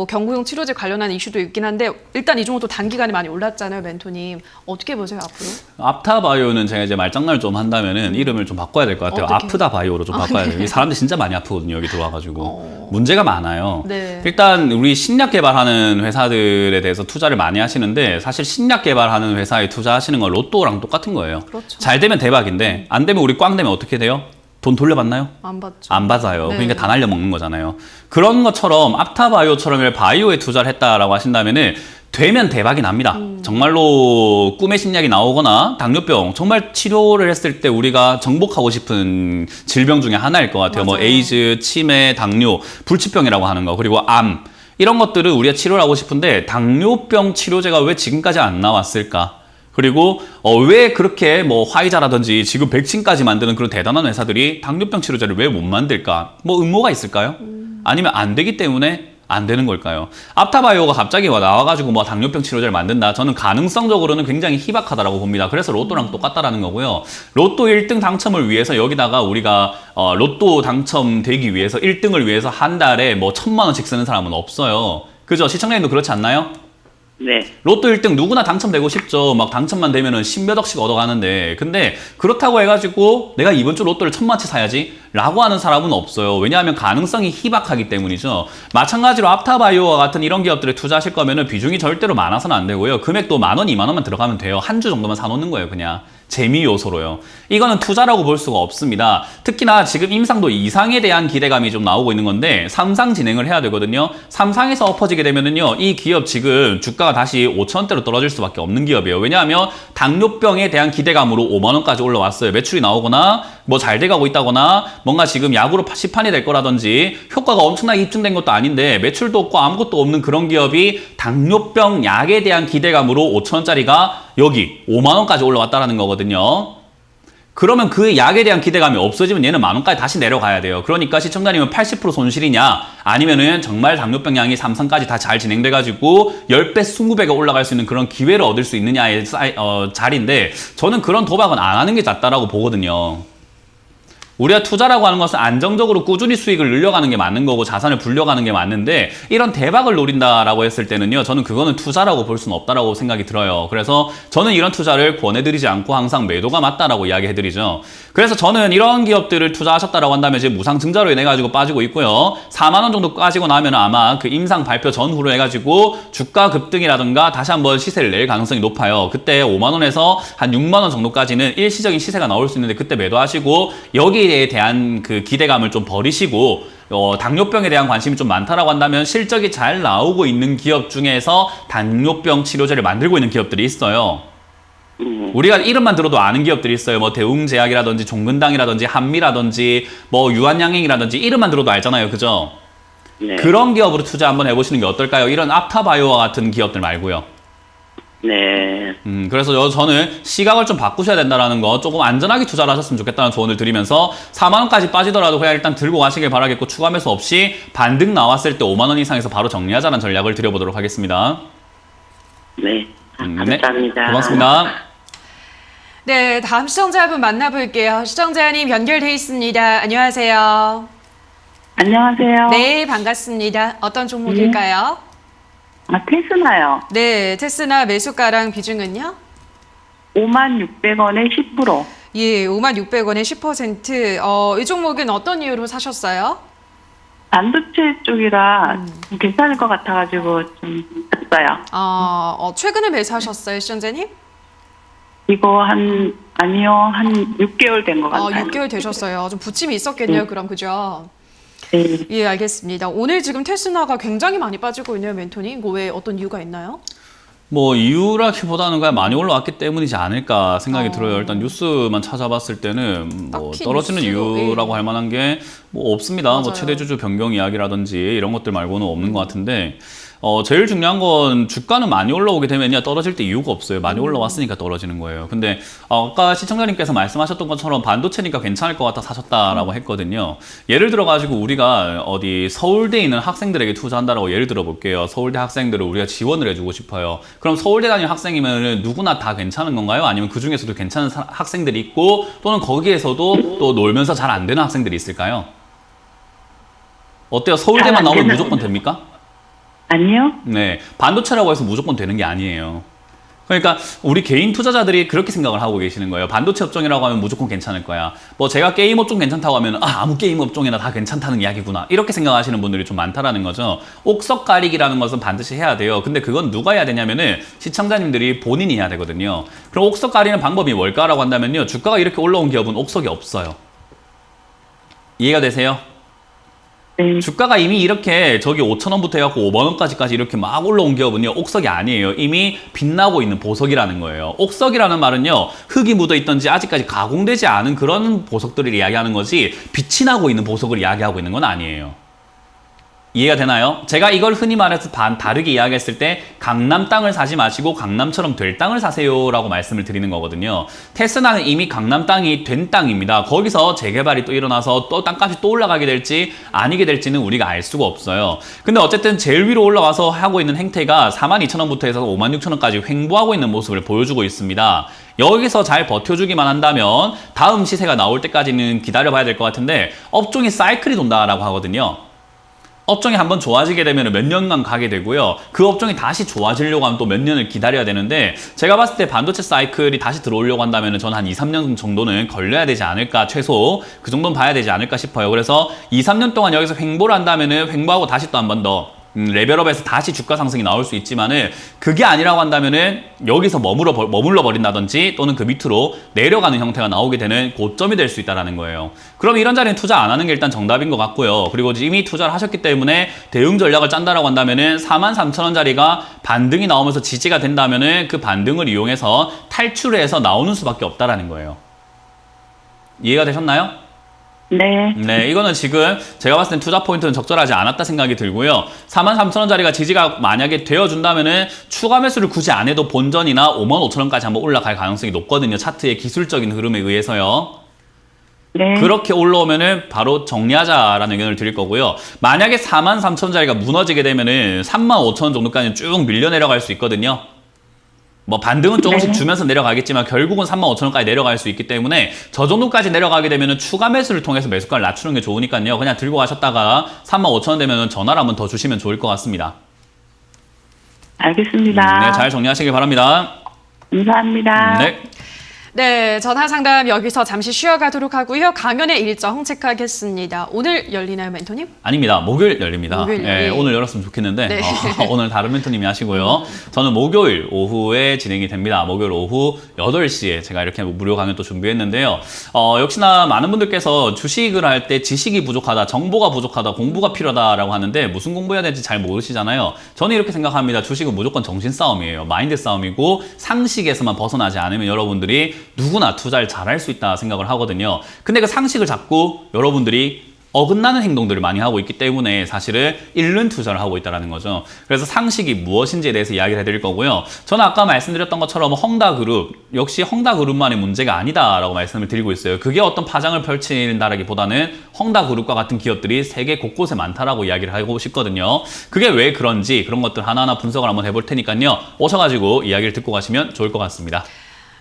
경구용 치료제 관련한 이슈도 있긴 한데, 일단 이 종목도 단기간에 많이 올랐잖아요, 멘토님. 어떻게 보세요, 앞으로? 앞타바이오는 제가 이제 말장난을 좀 한다면은 이름을 좀 바꿔야 될 것 같아요. 어떻게? 아프다 바이오로 좀 바꿔야 돼요. 이 사람들 진짜 많이 아프거든요, 여기 들어와가지고. 문제가 많아요. 네. 일단 우리 신약 개발하는 회사들에 대해서 투자를 많이 하시는데, 사실 신약 개발하는 회사에 투자하시는 건 로또랑 똑같은 거예요. 그렇죠. 잘 되면 대박인데, 안 되면 우리 꽝 되면 어떻게 돼요? 돈 돌려받나요? 안 받죠. 안 받아요. 네. 그러니까 다 날려먹는 거잖아요. 그런 것처럼 앞타바이오처럼 바이오에 투자를 했다라고 하신다면은 되면 대박이 납니다. 정말로 꿈의 신약이 나오거나 당뇨병 정말 치료를 했을 때 우리가 정복하고 싶은 질병 중에 하나일 것 같아요. 맞아요. 에이즈, 치매, 당뇨, 불치병이라고 하는 거, 그리고 암, 이런 것들을 우리가 치료를 하고 싶은데 당뇨병 치료제가 왜 지금까지 안 나왔을까? 그리고 왜 그렇게 화이자라든지 지금 백신까지 만드는 그런 대단한 회사들이 당뇨병 치료제를 왜 못 만들까? 음모가 있을까요? 아니면 안 되기 때문에 안 되는 걸까요? 앞타바이오가 갑자기 나와가지고 당뇨병 치료제를 만든다. 저는 가능성적으로는 굉장히 희박하다라고 봅니다. 그래서 로또랑 똑같다라는 거고요. 로또 1등 당첨을 위해서 여기다가 우리가 로또 당첨되기 위해서 1등을 위해서 한 달에 1,000만 원씩 쓰는 사람은 없어요. 그죠? 시청자님도 그렇지 않나요? 네. 로또 1등 누구나 당첨되고 싶죠. 막 당첨만 되면은 십몇 억씩 얻어가는데. 근데 그렇다고 해가지고 내가 이번 주 로또를 1000만 채 사야지 라고 하는 사람은 없어요. 왜냐하면 가능성이 희박하기 때문이죠. 마찬가지로 앞타바이오와 같은 이런 기업들에 투자하실 거면은 비중이 절대로 많아서는 안 되고요. 금액도 10,000원, 20,000원만 들어가면 돼요. 한 주 정도만 사놓는 거예요, 그냥. 재미 요소로요. 이거는 투자라고 볼 수가 없습니다. 특히나 지금 임상도 2상에 대한 기대감이 좀 나오고 있는 건데 3상 진행을 해야 되거든요. 3상에서 엎어지게 되면은요, 이 기업 지금 주가가 다시 5,000원대로 떨어질 수밖에 없는 기업이에요. 왜냐하면 당뇨병에 대한 기대감으로 5만 원까지 올라왔어요. 매출이 나오거나 뭐 잘 돼가고 있다거나 뭔가 지금 약으로 시판이 될 거라든지 효과가 엄청나게 입증된 것도 아닌데 매출도 없고 아무것도 없는 그런 기업이 당뇨병 약에 대한 기대감으로 5,000원짜리가 여기 5만 원까지 올라왔다라는 거거든요. 그러면 그 약에 대한 기대감이 없어지면 얘는 10,000원까지 다시 내려가야 돼요. 그러니까 시청자님은 80% 손실이냐, 아니면은 정말 당뇨병 약이 3상까지 다 잘 진행돼가지고 10배, 20배가 올라갈 수 있는 그런 기회를 얻을 수 있느냐의 자리인데, 저는 그런 도박은 안 하는 게 낫다라고 보거든요. 우리가 투자라고 하는 것은 안정적으로 꾸준히 수익을 늘려가는 게 맞는 거고 자산을 불려가는 게 맞는데, 이런 대박을 노린다라고 했을 때는요, 저는 그거는 투자라고 볼 수는 없다라고 생각이 들어요. 그래서 저는 이런 투자를 권해드리지 않고 항상 매도가 맞다라고 이야기해드리죠. 그래서 저는 이런 기업들을 투자하셨다라고 한다면 이제 무상증자로 인해 가지고 빠지고 있고요. 4만 원 정도 빠지고 나면 아마 그 임상 발표 전후로 해가지고 주가 급등이라든가 다시 한번 시세를 낼 가능성이 높아요. 그때 5만 원에서 한 6만 원 정도까지는 일시적인 시세가 나올 수 있는데 그때 매도하시고, 여기에 대한 그 기대감을 좀 버리시고 당뇨병에 대한 관심이 좀 많다라고 한다면 실적이 잘 나오고 있는 기업 중에서 당뇨병 치료제를 만들고 있는 기업들이 있어요. 우리가 이름만 들어도 아는 기업들이 있어요. 뭐 대웅제약이라든지 종근당이라든지 한미라든지 뭐 유한양행이라든지 이름만 들어도 알잖아요. 그죠? 네. 그런 기업으로 투자 한번 해보시는 게 어떨까요? 이런 앞타바이오와 같은 기업들 말고요. 네. 그래서 저는 시각을 좀 바꾸셔야 된다는 거, 조금 안전하게 투자를 하셨으면 좋겠다는 조언을 드리면서 4만 원까지 빠지더라도 그냥 일단 들고 가시길 바라겠고, 추가 매수 없이 반등 나왔을 때 5만 원 이상에서 바로 정리하자는 전략을 드려보도록 하겠습니다. 네. 네. 감사합니다. 고맙습니다. 네, 다음 시청자분 만나볼게요. 시청자님 연결돼 있습니다. 안녕하세요. 안녕하세요. 네, 반갑습니다. 어떤 종목일까요? 테스나요. 네, 테스나 매수가랑 비중은요? 56,000원에 10%. 예, 56,000원에 10%. 이 종목은 어떤 이유로 사셨어요? 반도체 쪽이라 괜찮을 것 같아가지고 좀 샀어요. 최근에 매수하셨어요, 시청자님? 이거 한 6개월 된 것 같아요. 6개월 되셨어요. 좀 부침이 있었겠네요, 그럼, 그죠? 네. 예, 알겠습니다. 오늘 지금 테스나가 굉장히 많이 빠지고 있네요, 멘토님. 이거 왜 어떤 이유가 있나요? 뭐 이유라기보다는 그냥 많이 올라왔기 때문이지 않을까 생각이 들어요. 일단 뉴스만 찾아봤을 때는 뭐 딱히 떨어지는 뉴스로, 이유라고 할 만한 게 뭐 없습니다. 뭐 맞아요. 최대주주 변경 이야기라든지 이런 것들 말고는 없는 것 같은데, 제일 중요한 건 주가는 많이 올라오게 되면요, 떨어질 때 이유가 없어요. 많이 올라왔으니까 떨어지는 거예요. 근데 아까 시청자님께서 말씀하셨던 것처럼 반도체니까 괜찮을 것 같아 사셨다라고 했거든요. 예를 들어 가지고 우리가 어디 서울대에 있는 학생들에게 투자한다라고 예를 들어 볼게요. 서울대 학생들을 우리가 지원을 해주고 싶어요. 그럼 서울대 다니는 학생이면 누구나 다 괜찮은 건가요? 아니면 그 중에서도 괜찮은 학생들이 있고, 또는 거기에서도 또 놀면서 잘 안 되는 학생들이 있을까요? 어때요? 서울대만 나오면 무조건 됩니까? 아니요. 네, 반도체라고 해서 무조건 되는 게 아니에요. 그러니까 우리 개인 투자자들이 그렇게 생각을 하고 계시는 거예요. 반도체 업종이라고 하면 무조건 괜찮을 거야. 뭐 제가 게임 업종 괜찮다고 하면 아무 게임 업종이나 다 괜찮다는 이야기구나, 이렇게 생각하시는 분들이 좀 많다라는 거죠. 옥석 가리기라는 것은 반드시 해야 돼요. 근데 그건 누가 해야 되냐면은 시청자님들이 본인이 해야 되거든요. 그럼 옥석 가리는 방법이 뭘까라고 한다면요, 주가가 이렇게 올라온 기업은 옥석이 없어요. 이해가 되세요? 네. 주가가 이미 이렇게 저기 5,000원부터 해갖고 5만원까지 이렇게 막 올라온 기업은요, 옥석이 아니에요. 이미 빛나고 있는 보석이라는 거예요. 옥석이라는 말은요, 흙이 묻어있던지 아직까지 가공되지 않은 그런 보석들을 이야기하는 거지, 빛이 나고 있는 보석을 이야기하고 있는 건 아니에요. 이해가 되나요? 제가 이걸 흔히 말해서 다르게 이야기했을 때 강남 땅을 사지 마시고 강남처럼 될 땅을 사세요 라고 말씀을 드리는 거거든요. 테스나는 이미 강남 땅이 된 땅입니다. 거기서 재개발이 또 일어나서 또 땅값이 또 올라가게 될지 아니게 될지는 우리가 알 수가 없어요. 근데 어쨌든 제일 위로 올라와서 하고 있는 행태가 42,000원부터 해서 56,000원까지 횡보하고 있는 모습을 보여주고 있습니다. 여기서 잘 버텨주기만 한다면 다음 시세가 나올 때까지는 기다려봐야 될 것 같은데, 업종이 사이클이 돈다라고 하거든요. 업종이 한번 좋아지게 되면 몇 년간 가게 되고요. 그 업종이 다시 좋아지려고 하면 또 몇 년을 기다려야 되는데 제가 봤을 때 반도체 사이클이 다시 들어오려고 한다면 저는 한 2, 3년 정도는 걸려야 되지 않을까, 최소 그 정도는 봐야 되지 않을까 싶어요. 그래서 2, 3년 동안 여기서 횡보를 한다면은 횡보하고 다시 또 한 번 더 레벨업에서 다시 주가 상승이 나올 수 있지만은 그게 아니라고 한다면은 여기서 머물러 버린다든지 또는 그 밑으로 내려가는 형태가 나오게 되는 고점이 될 수 있다는 거예요. 그럼 이런 자리는 투자 안 하는 게 일단 정답인 것 같고요. 그리고 이미 투자를 하셨기 때문에 대응 전략을 짠다라고 한다면은 43,000원짜리가 반등이 나오면서 지지가 된다면은 그 반등을 이용해서 탈출을 해서 나오는 수밖에 없다라는 거예요. 이해가 되셨나요? 네. 네, 이거는 지금 제가 봤을 땐 투자 포인트는 적절하지 않았다 생각이 들고요. 43,000원짜리가 지지가 만약에 되어준다면은 추가 매수를 굳이 안 해도 본전이나 55,000원까지 한번 올라갈 가능성이 높거든요. 차트의 기술적인 흐름에 의해서요. 네. 그렇게 올라오면은 바로 정리하자라는 의견을 드릴 거고요. 만약에 43,000원짜리가 무너지게 되면은 35,000원 정도까지 쭉 밀려 내려갈 수 있거든요. 뭐 반등은 조금씩 네. 주면서 내려가겠지만 결국은 35,000원까지 내려갈 수 있기 때문에 저 정도까지 내려가게 되면 추가 매수를 통해서 매수가를 낮추는 게 좋으니까요. 그냥 들고 가셨다가 35,000원 되면 전화를 한번 더 주시면 좋을 것 같습니다. 알겠습니다. 네, 잘 정리하시길 바랍니다. 감사합니다. 네. 네, 전화 상담 여기서 잠시 쉬어가도록 하고요. 강연의 일정 체크하겠습니다. 오늘 열리나요, 멘토님? 아닙니다. 목요일 열립니다. 목요일, 네, 네. 오늘 열었으면 좋겠는데 네. 오늘 다른 멘토님이 하시고요. 저는 목요일 오후에 진행이 됩니다. 목요일 오후 8시에 제가 이렇게 무료 강연 또 준비했는데요. 역시나 많은 분들께서 주식을 할 때 지식이 부족하다, 정보가 부족하다, 공부가 필요하다라고 하는데 무슨 공부해야 될지 잘 모르시잖아요. 저는 이렇게 생각합니다. 주식은 무조건 정신 싸움이에요. 마인드 싸움이고 상식에서만 벗어나지 않으면 여러분들이 누구나 투자를 잘할 수 있다 생각을 하거든요. 근데 그 상식을 자꾸 여러분들이 어긋나는 행동들을 많이 하고 있기 때문에 사실은 잃는 투자를 하고 있다는 거죠. 그래서 상식이 무엇인지에 대해서 이야기를 해드릴 거고요. 저는 아까 말씀드렸던 것처럼 헝다그룹, 역시 헝다그룹만의 문제가 아니다라고 말씀을 드리고 있어요. 그게 어떤 파장을 펼친다라기보다는 헝다그룹과 같은 기업들이 세계 곳곳에 많다라고 이야기를 하고 싶거든요. 그게 왜 그런지 그런 것들 하나하나 분석을 한번 해볼 테니까요. 오셔가지고 이야기를 듣고 가시면 좋을 것 같습니다.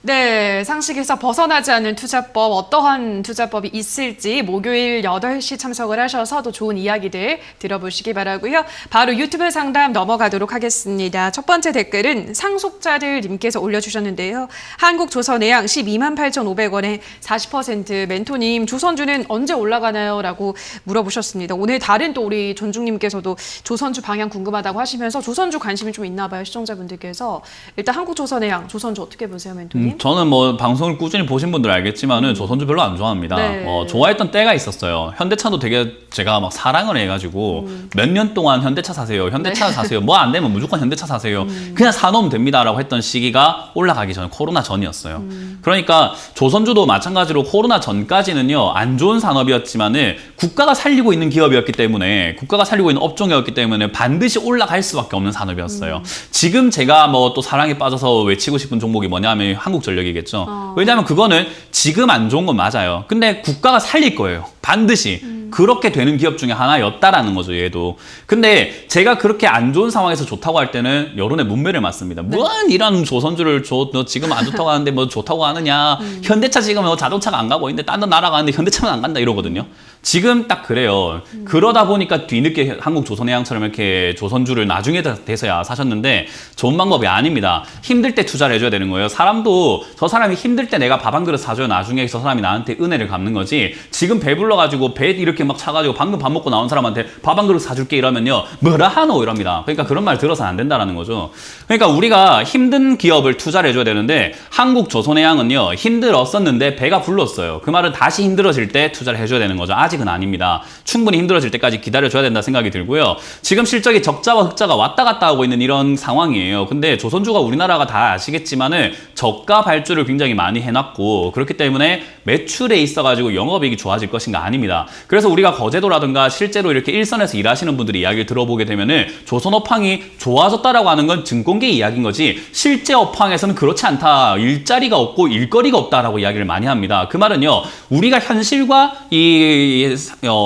네, 상식에서 벗어나지 않는 투자법, 어떠한 투자법이 있을지 목요일 8시 참석을 하셔서 또 좋은 이야기들 들어보시기 바라고요. 바로 유튜브 상담 넘어가도록 하겠습니다. 첫 번째 댓글은 상속자들 님께서 올려주셨는데요. 한국조선해양 128,500원에 40% 멘토님 조선주는 언제 올라가나요? 라고 물어보셨습니다. 오늘 다른 또 우리 존중님께서도 조선주 방향 궁금하다고 하시면서 조선주 관심이 좀 있나 봐요. 시청자분들께서. 일단 한국조선해양, 조선주 어떻게 보세요, 멘토님? 저는 뭐 방송을 꾸준히 보신 분들 알겠지만은 조선주 별로 안 좋아합니다. 네. 좋아했던 때가 있었어요. 현대차도 되게 제가 막 사랑을 해가지고 몇 년 동안 현대차 사세요. 현대차 사세요. 뭐 안 되면 무조건 현대차 사세요. 그냥 사놓으면 됩니다라고 했던 시기가 올라가기 전 코로나 전이었어요. 그러니까 조선주도 마찬가지로 코로나 전까지는요 안 좋은 산업이었지만은 국가가 살리고 있는 기업이었기 때문에 국가가 살리고 있는 업종이었기 때문에 반드시 올라갈 수밖에 없는 산업이었어요. 지금 제가 뭐 또 사랑에 빠져서 외치고 싶은 종목이 뭐냐면 한국전력이겠죠. 왜냐하면 그거는 지금 안 좋은 건 맞아요. 근데 국가가 살릴 거예요. 반드시. 그렇게 되는 기업 중에 하나였다라는 거죠, 얘도. 근데 제가 그렇게 안 좋은 상황에서 좋다고 할 때는 여론의 문매를 맞습니다. 뭔 이런 조선주를 너 지금 안 좋다고 하는데 뭐 좋다고 하느냐. 현대차 지금 자동차가 안 가고 있는데 딴 데 날아가는데 현대차만 안 간다 이러거든요. 지금 딱 그래요. 그러다 보니까 뒤늦게 한국조선해양처럼 이렇게 조선주를 나중에 돼서야 사셨는데 좋은 방법이 아닙니다. 힘들 때 투자를 해줘야 되는 거예요. 사람도 저 사람이 힘들 때 내가 밥 한 그릇 사줘야 나중에 저 사람이 나한테 은혜를 갚는 거지. 지금 배불러가지고 배 이렇게 막 차가지고 방금 밥 먹고 나온 사람한테 밥 한 그릇 사줄게 이러면요. 뭐라 하노 이럽니다. 그러니까 그런 말 들어서는 안 된다는 거죠. 그러니까 우리가 힘든 기업을 투자를 해줘야 되는데 한국조선해양은요. 힘들었었는데 배가 불렀어요. 그 말은 다시 힘들어질 때 투자를 해줘야 되는 거죠. 아직은 아닙니다. 충분히 힘들어질 때까지 기다려줘야 된다 생각이 들고요. 지금 실적이 적자와 흑자가 왔다 갔다 하고 있는 이런 상황이에요. 근데 조선주가 우리나라가 다 아시겠지만은 저가 발주를 굉장히 많이 해놨고 그렇기 때문에 매출에 있어가지고 영업이익이 좋아질 것인가 아닙니다. 그래서 우리가 거제도라든가 실제로 이렇게 일선에서 일하시는 분들이 이야기를 들어보게 되면은 조선 업황이 좋아졌다라고 하는 건 증권계 이야기인 거지 실제 업황에서는 그렇지 않다. 일자리가 없고 일거리가 없다라고 이야기를 많이 합니다. 그 말은요. 우리가 현실과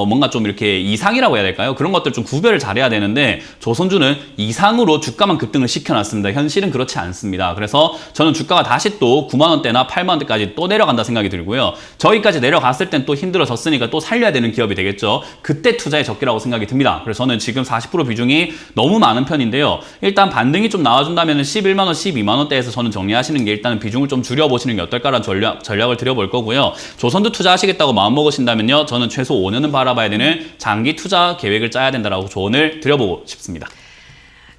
뭔가 좀 이렇게 이상이라고 해야 될까요? 그런 것들 좀 구별을 잘해야 되는데 조선주는 이상으로 주가만 급등을 시켜놨습니다. 현실은 그렇지 않습니다. 그래서 저는 주가가 주가가 다시 또 9만 원대나 8만 원대까지 또 내려간다 생각이 들고요. 저기까지 내려갔을 땐 또 힘들어졌으니까 또 살려야 되는 기업이 되겠죠. 그때 투자의 적기라고 생각이 듭니다. 그래서 저는 지금 40% 비중이 너무 많은 편인데요. 일단 반등이 좀 나와준다면 11만 원, 12만 원대에서 저는 정리하시는 게 일단은 비중을 좀 줄여보시는 게 어떨까라는 전략을 드려볼 거고요. 조선도 투자하시겠다고 마음먹으신다면요. 저는 최소 5년은 바라봐야 되는 장기 투자 계획을 짜야 된다라고 조언을 드려보고 싶습니다.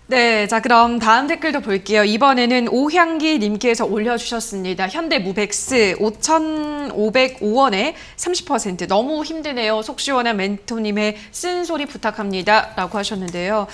네, 자 그럼 다음 댓글도 볼게요. 이번에는 오향기 님께서 올려주셨습니다. 현대무백스 5,505원에 30% 너무 힘드네요. 속 시원한 멘토님의 쓴소리 부탁합니다. 라고 하셨는데요.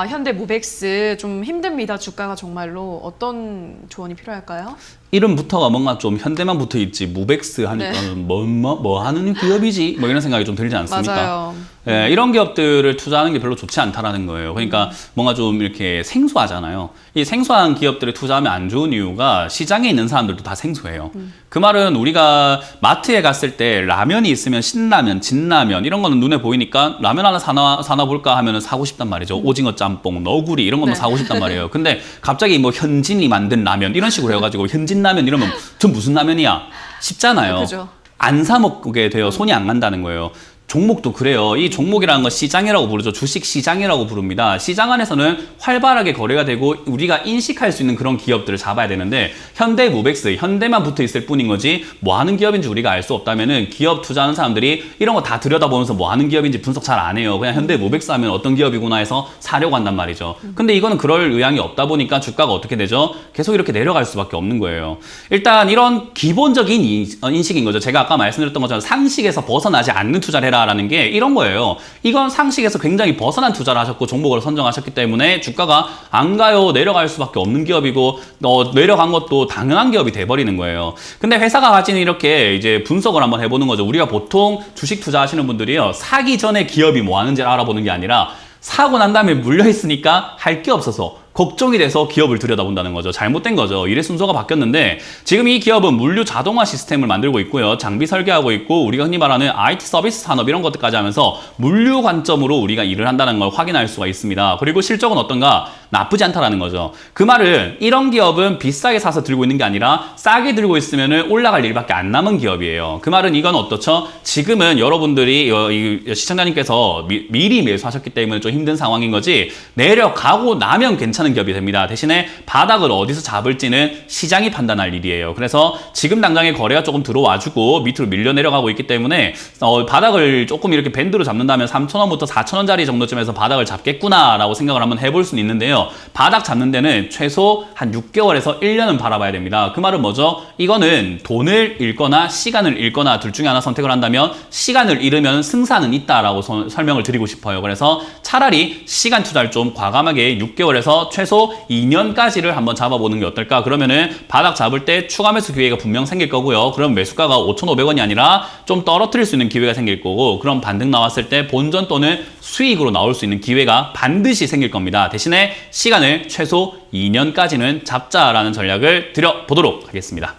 현대무백스 좀 힘듭니다. 주가가 정말로 어떤 조언이 필요할까요? 이름부터가 뭔가 좀 현대만 붙어 있지 무백스 하니까 네. 뭐 하는 기업이지 뭐 이런 생각이 좀 들지 않습니까? 맞아요. 예, 이런 기업들을 투자하는 게 별로 좋지 않다라는 거예요. 그러니까 뭔가 좀 이렇게 생소하잖아요. 이 생소한 기업들에 투자하면 안 좋은 이유가 시장에 있는 사람들도 다 생소해요. 그 말은 우리가 마트에 갔을 때 라면이 있으면 신라면, 진라면 이런 거는 눈에 보이니까 라면 하나 사나 볼까 하면은 사고 싶단 말이죠. 오징어 짬뽕, 너구리 이런 것만 네. 사고 싶단 말이에요. 근데 갑자기 뭐 현진이 만든 라면 이런 식으로 해가지고 현진 라면 이러면 저 무슨 라면이야? 쉽잖아요. 그죠. 안 사 먹게 돼요. 손이 안 간다는 거예요. 종목도 그래요. 이 종목이라는 건 시장이라고 부르죠. 주식 시장이라고 부릅니다. 시장 안에서는 활발하게 거래가 되고 우리가 인식할 수 있는 그런 기업들을 잡아야 되는데 현대무백스, 현대만 붙어 있을 뿐인 거지 뭐 하는 기업인지 우리가 알 수 없다면은 기업 투자하는 사람들이 이런 거 다 들여다보면서 뭐 하는 기업인지 분석 잘 안 해요. 그냥 현대무백스 하면 어떤 기업이구나 해서 사려고 한단 말이죠. 근데 이거는 그럴 의향이 없다 보니까 주가가 어떻게 되죠? 계속 이렇게 내려갈 수밖에 없는 거예요. 일단 이런 기본적인 인식인 거죠. 제가 아까 말씀드렸던 것처럼 상식에서 벗어나지 않는 투자를 해라 라는 게 이런 거예요. 이건 상식에서 굉장히 벗어난 투자를 하셨고 종목을 선정하셨기 때문에 주가가 안 가요. 내려갈 수밖에 없는 기업이고 내려간 것도 당연한 기업이 돼버리는 거예요. 근데 회사가 가진 이렇게 이제 분석을 한번 해보는 거죠. 우리가 보통 주식 투자하시는 분들이요. 사기 전에 기업이 뭐 하는지를 알아보는 게 아니라 사고 난 다음에 물려있으니까 할 게 없어서 걱정이 돼서 기업을 들여다본다는 거죠. 잘못된 거죠. 일의 순서가 바뀌었는데 지금 이 기업은 물류 자동화 시스템을 만들고 있고요. 장비 설계하고 있고 우리가 흔히 말하는 IT 서비스 산업 이런 것들까지 하면서 물류 관점으로 우리가 일을 한다는 걸 확인할 수가 있습니다. 그리고 실적은 어떤가? 나쁘지 않다라는 거죠. 그 말은 이런 기업은 비싸게 사서 들고 있는 게 아니라 싸게 들고 있으면 올라갈 일밖에 안 남은 기업이에요. 그 말은 이건 어떻죠? 지금은 여러분들이 시청자님께서 미리 매수하셨기 때문에 좀 힘든 상황인 거지 내려가고 나면 괜찮은 기업이 됩니다. 대신에 바닥을 어디서 잡을지는 시장이 판단할 일이에요. 그래서 지금 당장에 거래가 조금 들어와주고 밑으로 밀려 내려가고 있기 때문에 바닥을 조금 이렇게 밴드로 잡는다면 3,000원부터 4,000원짜리 정도쯤에서 바닥을 잡겠구나라고 생각을 한번 해볼 수는 있는데요. 바닥 잡는 데는 최소 한 6개월에서 1년은 바라봐야 됩니다. 그 말은 뭐죠? 이거는 돈을 잃거나 시간을 잃거나 둘 중에 하나 선택을 한다면 시간을 잃으면 승산은 있다라고 설명을 드리고 싶어요. 그래서 차라리 시간 투자를 좀 과감하게 6개월에서 최소 2년까지를 한번 잡아보는 게 어떨까? 그러면은 바닥 잡을 때 추가 매수 기회가 분명 생길 거고요. 그럼 매수가가 5,500원이 아니라 좀 떨어뜨릴 수 있는 기회가 생길 거고 그럼 반등 나왔을 때 본전 또는 수익으로 나올 수 있는 기회가 반드시 생길 겁니다. 대신에 시간을 최소 2년까지는 잡자라는 전략을 드려보도록 하겠습니다.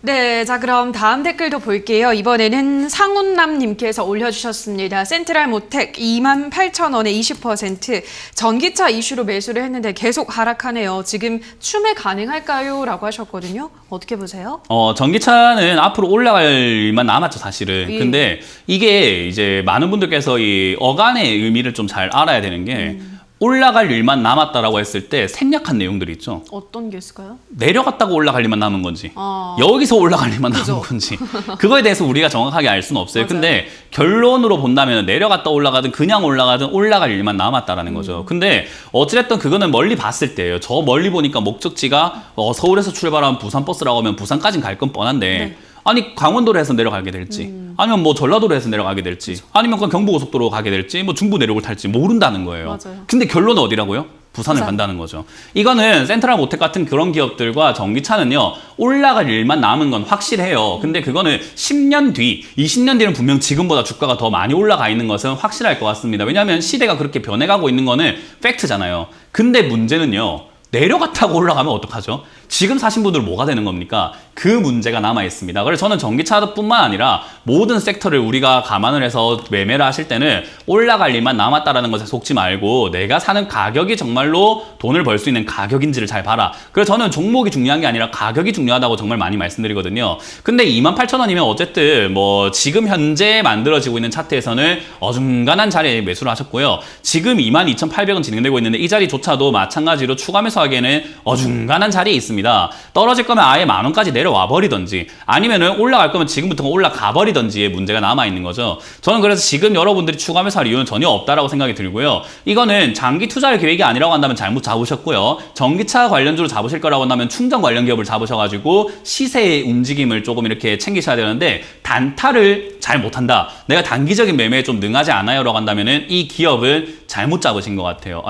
네, 자 그럼 다음 댓글도 볼게요. 이번에는 상훈남님께서 올려주셨습니다. 센트럴모텍 28,000원에 20% 전기차 이슈로 매수를 했는데 계속 하락하네요. 지금 추매 가능할까요? 라고 하셨거든요. 어떻게 보세요? 전기차는 앞으로 올라갈 일만 남았죠, 사실은. 예. 근데 이게 이제 많은 분들께서 이 어간의 의미를 좀 잘 알아야 되는 게 올라갈 일만 남았다라고 했을 때 생략한 내용들이 있죠. 어떤 게 있을까요? 내려갔다고 올라갈 일만 남은 건지 아. 여기서 올라갈 일만 그죠. 남은 건지 그거에 대해서 우리가 정확하게 알 수는 없어요. 맞아요. 근데 결론으로 본다면 내려갔다 올라가든 그냥 올라가든 올라갈 일만 남았다라는 거죠. 근데 어찌됐든 그거는 멀리 봤을 때예요. 저 멀리 보니까 목적지가 서울에서 출발하면 부산 버스라고 하면 부산까지는 갈 건 뻔한데 네. 아니 강원도로 해서 내려가게 될지 아니면 뭐 전라도로 해서 내려가게 될지 아니면 그냥 경부고속도로 가게 될지 뭐 중부 내륙을 탈지 모른다는 거예요. 맞아요. 근데 결론은 어디라고요? 부산을 간다는 거죠. 이거는 센트럴모텍 같은 그런 기업들과 전기차는요. 올라갈 일만 남은 건 확실해요. 근데 그거는 10년 뒤, 20년 뒤는 분명 지금보다 주가가 더 많이 올라가 있는 것은 확실할 것 같습니다. 왜냐하면 시대가 그렇게 변해가고 있는 거는 팩트잖아요. 근데 문제는요. 내려갔다고 올라가면 어떡하죠? 지금 사신 분들은 뭐가 되는 겁니까? 그 문제가 남아 있습니다. 그래서 저는 전기차뿐만 아니라 모든 섹터를 우리가 감안을 해서 매매를 하실 때는 올라갈 일만 남았다라는 것에 속지 말고 내가 사는 가격이 정말로 돈을 벌 수 있는 가격인지를 잘 봐라. 그래서 저는 종목이 중요한 게 아니라 가격이 중요하다고 정말 많이 말씀드리거든요. 근데 28,000원이면 어쨌든 뭐 지금 현재 만들어지고 있는 차트에서는 어중간한 자리에 매수를 하셨고요. 지금 22,800원 진행되고 있는데 이 자리조차도 마찬가지로 추가 매수하기에는 어중간한 자리에 있습니다. 떨어질 거면 아예 10,000원까지 내려와 버리던지 아니면은 올라갈 거면 지금부터 올라가 버리던지의 문제가 남아 있는 거죠. 저는 그래서 지금 여러분들이 추가 매수할 이유는 전혀 없다라고 생각이 들고요. 이거는 장기 투자할 계획이 아니라고 한다면 잘못 잡으셨고요. 전기차 관련주로 잡으실 거라고 한다면 충전 관련 기업을 잡으셔가지고 시세의 움직임을 조금 이렇게 챙기셔야 되는데 단타를 잘 못한다. 내가 단기적인 매매에 좀 능하지 않아요라고 한다면은 이 기업은 잘못 잡으신 것 같아요.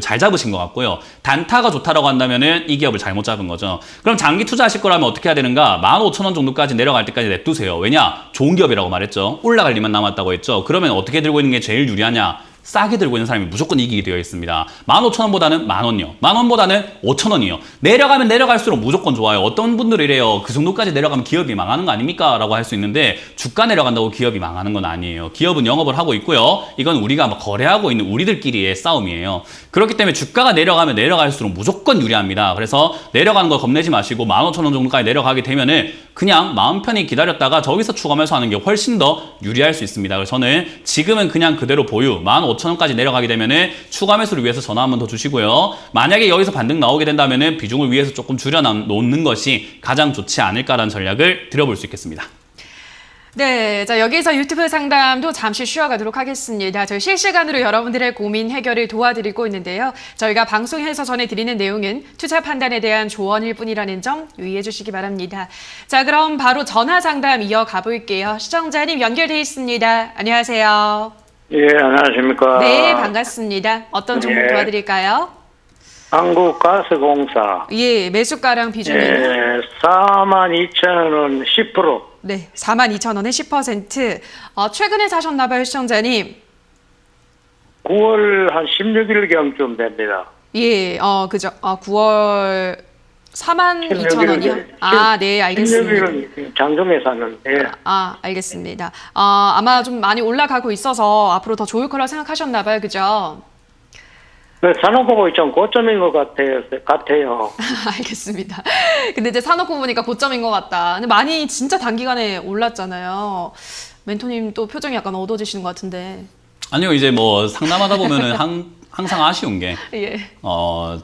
잘 잡으신 것 같고요. 단타가 좋다라고 한다면은 이 기업을 잘못 잡은 거죠. 그럼 장기 투자하실 거라면 어떻게 해야 되는가? 15,000원 정도까지 내려갈 때까지 냅두세요. 왜냐? 좋은 기업이라고 말했죠. 올라갈 일만 남았다고 했죠. 그러면 어떻게 들고 있는 게 제일 유리하냐? 싸게 들고 있는 사람이 무조건 이기게 되어 있습니다. 15,000원보다는 10,000원이요. 10,000원보다는 5,000원이요. 내려가면 내려갈수록 무조건 좋아요. 어떤 분들이 이래요. 그 정도까지 내려가면 기업이 망하는 거 아닙니까? 라고 할 수 있는데 주가 내려간다고 기업이 망하는 건 아니에요. 기업은 영업을 하고 있고요. 이건 우리가 거래하고 있는 우리들끼리의 싸움이에요. 그렇기 때문에 주가가 내려가면 내려갈수록 무조건 유리합니다. 그래서 내려가는 거 겁내지 마시고 15,000원 정도까지 내려가게 되면은 그냥 마음 편히 기다렸다가 저기서 추가 매수하는 게 훨씬 더 유리할 수 있습니다. 그래서 저는 지금은 그냥 그대로 보유 15,000원까지 내려가게 되면은 추가 매수를 위해서 전화 한번 더 주시고요. 만약에 여기서 반등 나오게 된다면은 비중을 위해서 조금 줄여 놓는 것이 가장 좋지 않을까라는 전략을 드려볼 수 있겠습니다. 네, 자 여기서 유튜브 상담도 잠시 쉬어가도록 하겠습니다. 저희 실시간으로 여러분들의 고민 해결을 도와드리고 있는데요. 저희가 방송에서 전해드리는 내용은 투자 판단에 대한 조언일 뿐이라는 점 유의해 주시기 바랍니다. 자, 그럼 바로 전화 상담 이어가 볼게요. 시청자님 연결돼 있습니다. 안녕하세요. 예, 안녕하십니까. 네, 반갑습니다. 어떤 종목 예. 도와드릴까요? 한국가스공사. 예, 매수가랑 비중은 예, 42,000원 10%. 네, 42,000원에 10%. 최근에 사셨나봐요, 시청자님. 9월 한 16일경쯤 됩니다. 예, 그죠. 9월 42,000원이요? 아, 네, 알겠습니다. 16일은 장중에 샀는데. 아, 알겠습니다. 아마 좀 많이 올라가고 있어서 앞으로 더 좋을 거라 생각하셨나봐요, 그죠? 그 사놓고 좀 고점인 것 같아요. 알겠습니다. 근데 이제 사놓고 보니까 고점인 것 같다. 근데 많이 진짜 단기간에 올랐잖아요. 멘토님 또 표정이 약간 어두워지시는 것 같은데. 아니요, 이제 뭐 상담하다 보면은 항상 아쉬운 게 예.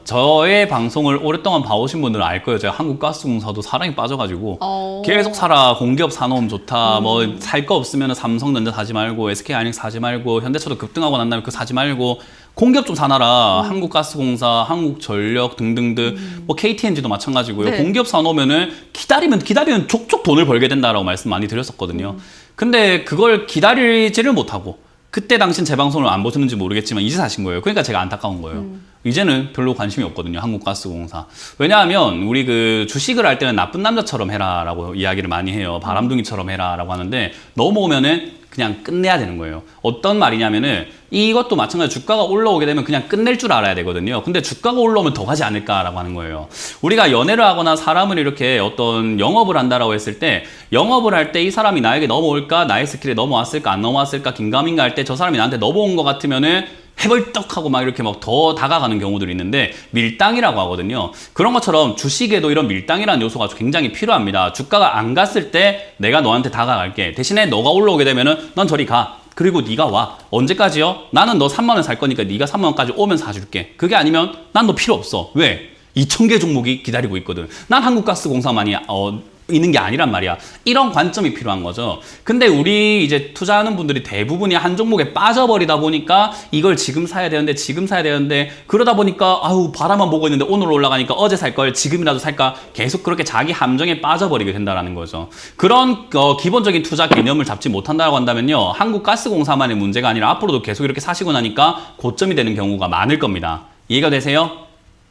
저의 방송을 오랫동안 봐오신 분들은 알 거예요. 제가 한국가스공사도 사랑에 빠져가지고 계속 사라, 공기업 사놓으면 좋다, 뭐 살 거 없으면 삼성전자 사지 말고 SK하이닉스 사지 말고 현대차도 급등하고 난 다음에 그거 사지 말고 공기업 좀 사놔라. 한국가스공사, 한국전력 등등등 뭐 KTNG도 마찬가지고요. 네. 공기업 사놓으면은 기다리면 족족 돈을 벌게 된다라고 말씀 많이 드렸었거든요. 근데 그걸 기다리지를 못하고 그때 당신 제 방송을 안 보셨는지 모르겠지만 이제 사신 거예요. 그러니까 제가 안타까운 거예요. 이제는 별로 관심이 없거든요. 한국가스공사. 왜냐하면 우리 그 주식을 할 때는 나쁜 남자처럼 해라라고 이야기를 많이 해요. 바람둥이처럼 해라라고 하는데 넘어오면은 그냥 끝내야 되는 거예요. 어떤 말이냐면은 이것도 마찬가지로 주가가 올라오게 되면 그냥 끝낼 줄 알아야 되거든요. 근데 주가가 올라오면 더 가지 않을까라고 하는 거예요. 우리가 연애를 하거나 사람을 이렇게 어떤 영업을 한다라고 했을 때 영업을 할 때 이 사람이 나에게 넘어올까? 나의 스킬에 넘어왔을까? 안 넘어왔을까? 긴가민가 할 때 저 사람이 나한테 넘어온 것 같으면은 해벌떡하고 막 이렇게 막 더 다가가는 경우들이 있는데 밀당이라고 하거든요. 그런 것처럼 주식에도 이런 밀당이라는 요소가 굉장히 필요합니다. 주가가 안 갔을 때 내가 너한테 다가갈게. 대신에 너가 올라오게 되면은 넌 저리 가. 그리고 네가 와. 언제까지요? 나는 너 3만 원 살 거니까 네가 3만 원까지 오면 사줄게. 그게 아니면 난 너 필요 없어. 왜? 2,000개 종목이 기다리고 있거든. 난 한국가스공사만이 있는 게 아니란 말이야. 이런 관점이 필요한 거죠. 근데 우리 이제 투자하는 분들이 대부분이 한 종목에 빠져버리다 보니까 이걸 지금 사야 되는데 그러다 보니까 아우 바라만 보고 있는데 오늘 올라가니까 어제 살 걸 지금이라도 살까 계속 그렇게 자기 함정에 빠져버리게 된다라는 거죠. 그런 기본적인 투자 개념을 잡지 못한다고 한다면요. 한국가스공사만의 문제가 아니라 앞으로도 계속 이렇게 사시고 나니까 고점이 되는 경우가 많을 겁니다. 이해가 되세요?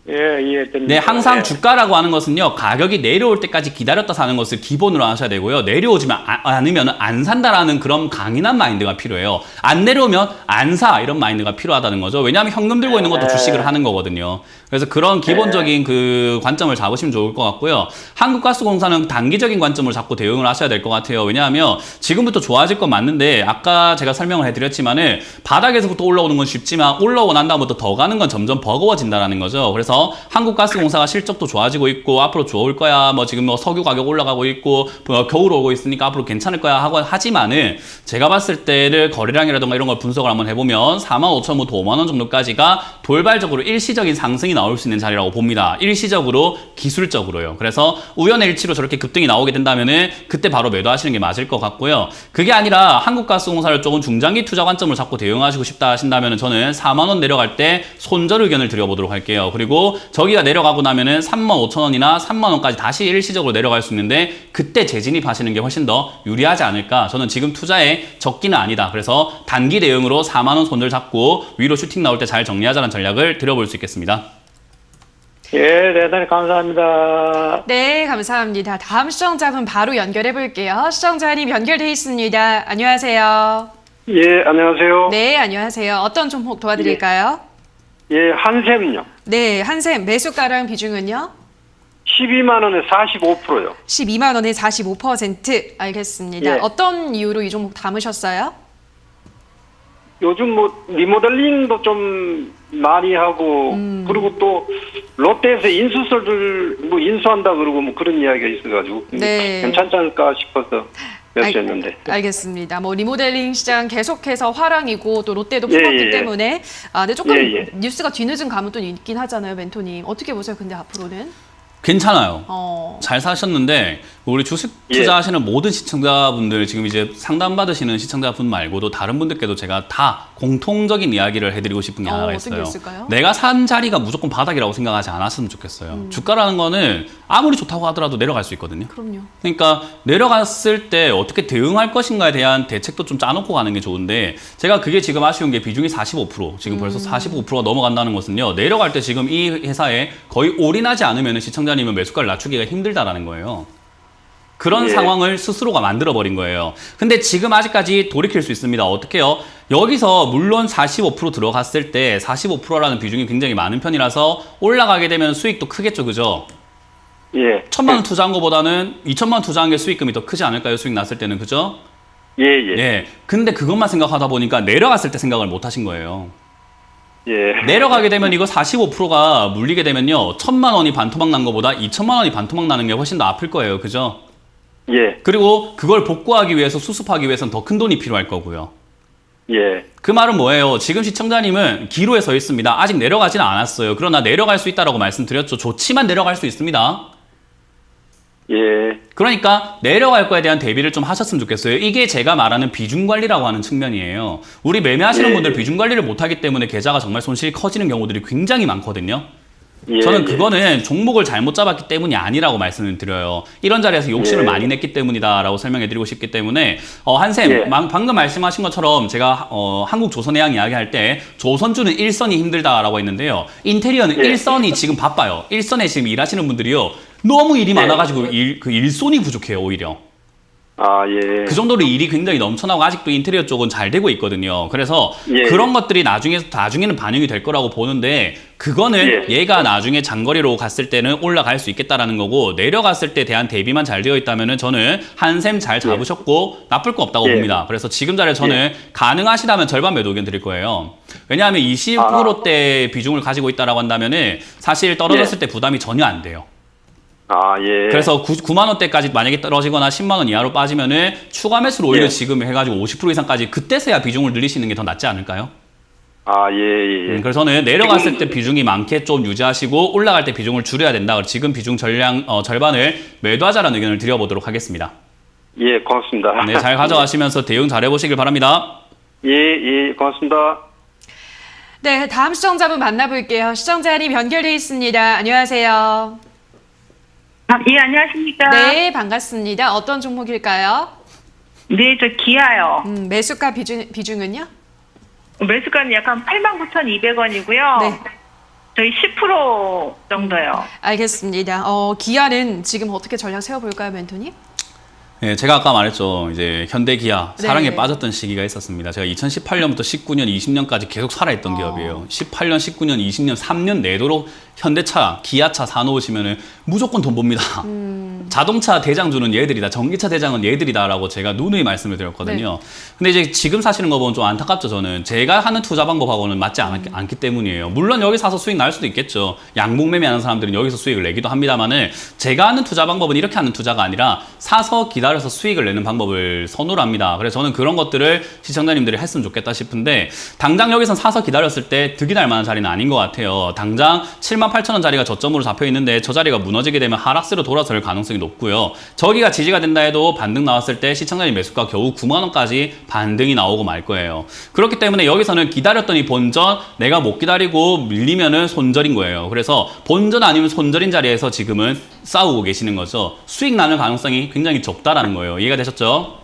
예, 이해됩니다. 네, 항상 예. 주가라고 하는 것은요, 가격이 내려올 때까지 기다렸다 사는 것을 기본으로 하셔야 되고요. 내려오지만 않으면 안 산다라는 그런 강인한 마인드가 필요해요. 안 내려오면 안 사, 이런 마인드가 필요하다는 거죠. 왜냐하면 현금 들고 있는 것도 주식을 하는 거거든요. 그래서 그런 기본적인 그 관점을 잡으시면 좋을 것 같고요. 한국가스공사는 단기적인 관점을 잡고 대응을 하셔야 될 것 같아요. 왜냐하면 지금부터 좋아질 건 맞는데, 아까 제가 설명을 해드렸지만은 바닥에서부터 올라오는 건 쉽지만 올라오고 난 다음부터 더 가는 건 점점 버거워진다는 거죠. 그래서 한국가스공사가 실적도 좋아지고 있고 앞으로 좋을 거야, 뭐 지금 뭐 석유 가격 올라가고 있고 뭐 겨울 오고 있으니까 앞으로 괜찮을 거야 하고 하지만은, 제가 봤을 때를 거래량이라든가 이런 걸 분석을 한번 해보면 45,000부터 5만 원 정도까지가 돌발적으로 일시적인 상승이 나올 수 있는 자리라고 봅니다. 일시적으로, 기술적으로요. 그래서 우연의 일치로 저렇게 급등이 나오게 된다면은 그때 바로 매도하시는 게 맞을 것 같고요. 그게 아니라 한국가스공사를 조금 중장기 투자 관점을 잡고 대응하시고 싶다 하신다면은 저는 4만 원 내려갈 때 손절 의견을 드려보도록 할게요. 그리고 저기가 내려가고 나면은 35,000원이나 3만 원까지 다시 일시적으로 내려갈 수 있는데, 그때 재진입하시는 게 훨씬 더 유리하지 않을까. 저는 지금 투자에 적기는 아니다. 그래서 단기 대응으로 4만 원 손절 잡고 위로 슈팅 나올 때 잘 정리하자는 전략을 드려볼 수 있겠습니다. 예, 대단히 감사합니다. 네, 감사합니다. 다음 시청자분 바로 연결해 볼게요. 시청자님 연결돼 있습니다. 안녕하세요. 예, 안녕하세요. 네, 안녕하세요. 어떤 종목 도와드릴까요? 예, 한샘요. 네, 한샘 매수가랑 비중은요? 12만 원에 45%요. 12만 원에 45%. 알겠습니다. 예. 어떤 이유로 이 종목 담으셨어요? 요즘 뭐 리모델링도 좀 많이 하고, 그리고 또 롯데에서 인수설들 뭐 인수한다 그러고 뭐 그런 이야기가 있어가지고 네. 괜찮지 않을까 싶어서 매수했는데. 알겠습니다. 뭐 리모델링 시장 계속해서 화랑이고 또 롯데도 예, 풀었기 예. 때문에 근데 조금 예, 예. 뉴스가 뒤늦은 감은 또 있긴 하잖아요, 멘토님. 어떻게 보세요? 근데 앞으로는? 괜찮아요. 어. 잘 사셨는데, 우리 주식 예. 투자하시는 모든 시청자분들, 지금 이제 상담 받으시는 시청자분 말고도 다른 분들께도 제가 다 공통적인 이야기를 해드리고 싶은 게 하나가 어떤 있어요. 게 있을까요? 내가 산 자리가 무조건 바닥이라고 생각하지 않았으면 좋겠어요. 주가라는 거는 아무리 좋다고 하더라도 내려갈 수 있거든요. 그럼요. 그러니까 내려갔을 때 어떻게 대응할 것인가에 대한 대책도 좀 짜놓고 가는 게 좋은데, 제가 그게 지금 아쉬운 게 비중이 45%, 지금 벌써 45%가 넘어간다는 것은요, 내려갈 때 지금 이 회사에 거의 올인하지 않으면 시청자님은 매수가를 낮추기가 힘들다라는 거예요. 그런 예. 상황을 스스로가 만들어버린 거예요. 근데 지금 아직까지 돌이킬 수 있습니다. 어떻게요? 여기서 물론 45% 들어갔을 때 45%라는 비중이 굉장히 많은 편이라서 올라가게 되면 수익도 크겠죠, 그죠? 예. 1,000만 원 투자한 것보다는 2,000만 원 투자한 게 수익금이 더 크지 않을까요? 수익 났을 때는, 그죠? 예, 예. 예. 근데 그것만 생각하다 보니까 내려갔을 때 생각을 못 하신 거예요. 예. 내려가게 되면 이거 45%가 물리게 되면요, 1,000만 원이 반토막 난 것보다 2,000만 원이 반토막 나는 게 훨씬 더 아플 거예요, 그죠? 예. 그리고 그걸 복구하기 위해서, 수습하기 위해서는 더 큰 돈이 필요할 거고요. 예. 그 말은 뭐예요? 지금 시청자님은 기로에 서 있습니다. 아직 내려가지는 않았어요. 그러나 내려갈 수 있다라고 말씀드렸죠. 좋지만 내려갈 수 있습니다. 예. 그러니까 내려갈 거에 대한 대비를 좀 하셨으면 좋겠어요. 이게 제가 말하는 비중 관리라고 하는 측면이에요. 우리 매매하시는 예. 분들 비중 관리를 못하기 때문에 계좌가 정말 손실이 커지는 경우들이 굉장히 많거든요. 예. 저는 그거는 종목을 잘못 잡았기 때문이 아니라고 말씀을 드려요. 이런 자리에서 욕심을 예. 많이 냈기 때문이다라고 설명해 드리고 싶기 때문에, 한샘, 예. 방금 말씀하신 것처럼 제가 한국조선해양 이야기할 때 조선주는 일선이 힘들다라고 했는데요. 인테리어는 예. 일선이 지금 바빠요. 일선에 지금 일하시는 분들이요, 너무 일이 많아가지고 그 일손이 부족해요, 오히려. 아, 예. 그 정도로 일이 굉장히 넘쳐나고 아직도 인테리어 쪽은 잘 되고 있거든요. 그래서 예. 그런 것들이 나중에는 반영이 될 거라고 보는데, 그거는 예. 얘가 나중에 장거리로 갔을 때는 올라갈 수 있겠다라는 거고, 내려갔을 때 대한 대비만 잘 되어 있다면은 저는 한샘 잘 잡으셨고 나쁠 거 없다고 예. 봅니다. 그래서 지금 자리에 저는 가능하시다면 절반 매도 의견 드릴 거예요. 왜냐하면 20%대 비중을 가지고 있다라고 한다면은 사실 떨어졌을 때 부담이 전혀 안 돼요. 아, 예. 그래서 9만 원대까지 만약에 떨어지거나 10만 원 이하로 빠지면은 추가 매수를 오히려 예. 지금 해가지고 50% 이상까지 그때서야 비중을 늘리시는 게 더 낫지 않을까요? 아, 예, 예. 그래서 저는 내려갔을 때 비중이 많게 좀 유지하시고 올라갈 때 비중을 줄여야 된다. 그래서 지금 비중 절반을 매도하자라는 의견을 드려보도록 하겠습니다. 예, 고맙습니다. 네, 잘 가져가시면서 대응 잘 해보시길 바랍니다. 예, 예, 고맙습니다. 네, 다음 시청자분 만나볼게요. 시청자님 연결돼 있습니다. 안녕하세요. 예, 안녕하십니까. 네, 반갑습니다. 어떤 종목일까요? 네, 저 기아요. 매수가 비중은요? 매수가는 약간 89,200원이고요. 네. 저희 10% 정도요. 알겠습니다. 기아는 지금 어떻게 전략 세워볼까요, 멘토님? 네, 제가 아까 말했죠. 이제 현대기아 사랑에 네. 빠졌던 시기가 있었습니다. 제가 2018년부터 19년, 20년까지 계속 살아있던 기업이에요. 18년, 19년, 20년, 3년 내도록 현대차, 기아차 사놓으시면은 무조건 돈 봅니다. 자동차 대장주는 얘들이다. 전기차 대장은 얘들이다라고 제가 누누이 말씀을 드렸거든요. 근데 이제 지금 사시는 거 보면 좀 안타깝죠, 저는. 제가 하는 투자 방법하고는 맞지 않기 때문이에요. 물론 여기 사서 수익 날 수도 있겠죠. 양봉 매매하는 사람들은 여기서 수익을 내기도 합니다만은 제가 하는 투자 방법은 이렇게 하는 투자가 아니라 사서 기다려서 수익을 내는 방법을 선호를 합니다. 그래서 저는 그런 것들을 시청자님들이 했으면 좋겠다 싶은데 당장 여기서 사서 기다렸을 때 득이 날 만한 자리는 아닌 것 같아요. 당장 78,000원 자리가 저점으로 잡혀 있는데 저 자리가 무너지게 되면 하락세로 돌아설 가능성이 높고요. 저기가 지지가 된다 해도 반등 나왔을 때 시청자님 매수가 겨우 9만 원까지 반등이 나오고 말 거예요. 그렇기 때문에 여기서는 기다렸더니 본전, 내가 못 기다리고 밀리면은 손절인 거예요. 그래서 본전 아니면 손절인 자리에서 지금은 싸우고 계시는 거죠. 수익 나는 가능성이 굉장히 적다라는 거예요. 이해가 되셨죠?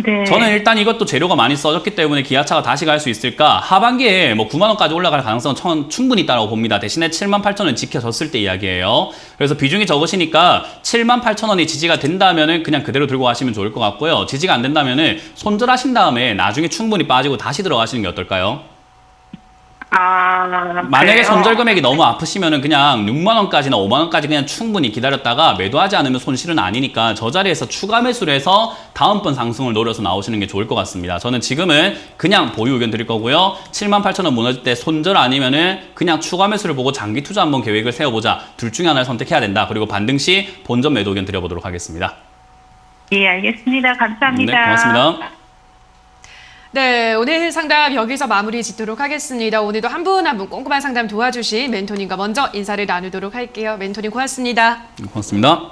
네. 저는 일단 이것도 재료가 많이 써졌기 때문에 기아차가 다시 갈 수 있을까? 하반기에 뭐 9만 원까지 올라갈 가능성은 충분히 있다고 봅니다. 대신에 78,000원 지켜졌을 때 이야기예요. 그래서 비중이 적으시니까 78,000원이 지지가 된다면은 그냥 그대로 들고 가시면 좋을 것 같고요. 지지가 안 된다면은 손절하신 다음에 나중에 충분히 빠지고 다시 들어가시는 게 어떨까요? 만약에 그래요? 손절 금액이 너무 아프시면은 그냥 6만 원까지나 5만 원까지 그냥 충분히 기다렸다가 매도하지 않으면 손실은 아니니까 저 자리에서 추가 매수를 해서 다음번 상승을 노려서 나오시는 게 좋을 것 같습니다. 저는 지금은 그냥 보유 의견 드릴 거고요. 78,000원 무너질 때 손절 아니면은 그냥 추가 매수를 보고 장기 투자 한번 계획을 세워보자. 둘 중에 하나를 선택해야 된다. 그리고 반등 시 본전 매도 의견 드려보도록 하겠습니다. 예, 알겠습니다. 감사합니다. 네, 고맙습니다. 네, 오늘 상담 여기서 마무리 짓도록 하겠습니다. 오늘도 한 분 한 분 꼼꼼한 상담 도와주신 멘토님과 먼저 인사를 나누도록 할게요. 멘토님 고맙습니다. 고맙습니다.